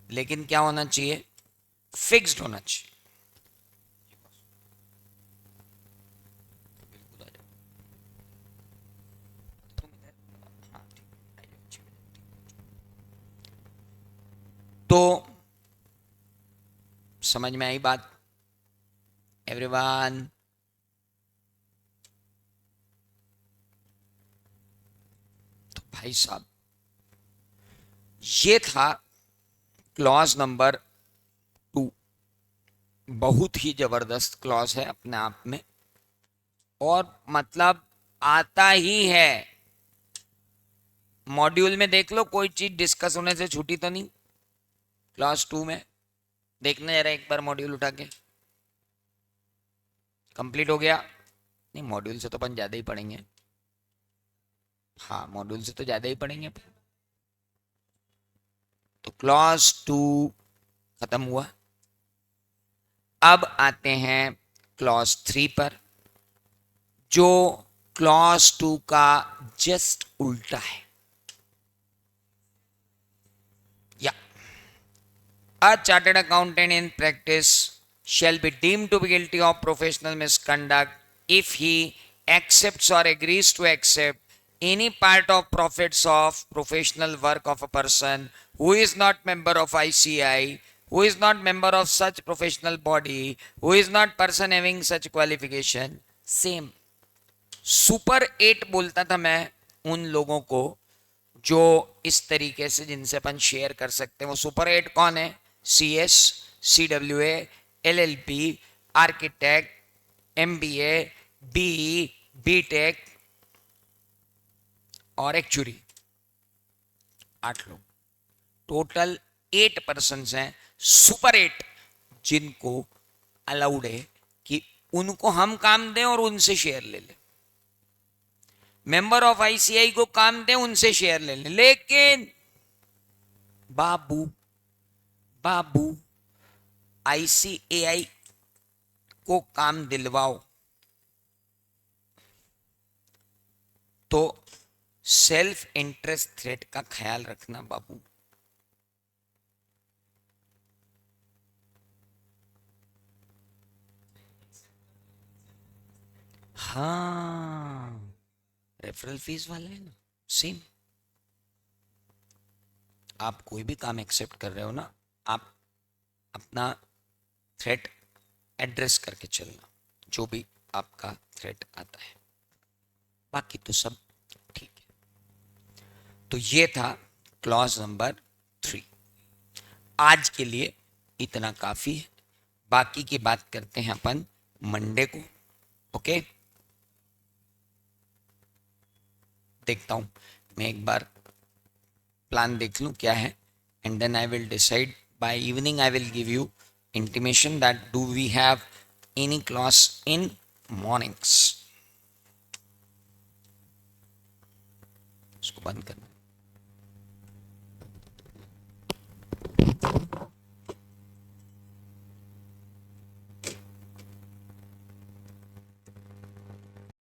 लेकिन क्या होना चाहिए, फिक्स्ड होना चाहिए। तो समझ में आई बात एवरीवन। तो भाई साहब ये था क्लॉज नंबर 2, बहुत ही जबरदस्त क्लॉज है अपने आप में, और मतलब आता ही है। मॉड्यूल में देख लो कोई चीज डिस्कस होने से छूटी तो नहीं, क्लास 2 में देखना जरा एक बार मॉड्यूल उठा के, कंप्लीट हो गया। नहीं मॉड्यूल से तो अपन ज्यादा ही पढ़ेंगे, हाँ मॉड्यूल से तो ज्यादा ही पढ़ेंगे। तो क्लास 2 खत्म हुआ, अब आते हैं क्लॉज 3 पर, जो क्लॉज 2 का जस्ट उल्टा है। या a chartered accountant in practice shall be deemed to be guilty of professional misconduct if he accepts or agrees to accept any part of profits of professional work of a person who is not member of ICI, who is not member of such professional body, who is not person having such qualification. Same. Super 8 बोलता था मैं उन लोगों को जो इस तरीके से जिनसे अपन शेयर कर सकते हैं। वो सुपर 8 कौन है, CS, CWA, LLP, architect, MBA, B B Tech और एक्चुअली 8 लोग, टोटल 8 पर्सन्स हैं, सुपर 8, जिनको अलाउड है कि उनको हम काम दें और उनसे शेयर ले लें। मेंबर ऑफ आईसीआई को काम दें, उनसे शेयर ले लें, लेकिन बाबू बाबू आईसीएआई को काम दिलवाओ तो सेल्फ इंटरेस्ट थ्रेट का ख्याल रखना बाबू। हाँ, रेफरल फीस वाले है ना, सेम। आप कोई भी काम एक्सेप्ट कर रहे हो ना, आप अपना थ्रेट एड्रेस करके चलना, जो भी आपका थ्रेट आता है, बाकी तो सब ठीक है। तो ये था क्लॉज नंबर 3। आज के लिए इतना काफी है, बाकी की बात करते हैं अपन मंडे को। ओके, देखता हूं मैं एक बार, प्लान देख लूं क्या है, and then I will decide by evening. I will give you intimation that do we have any class in mornings. इसको बंद करना।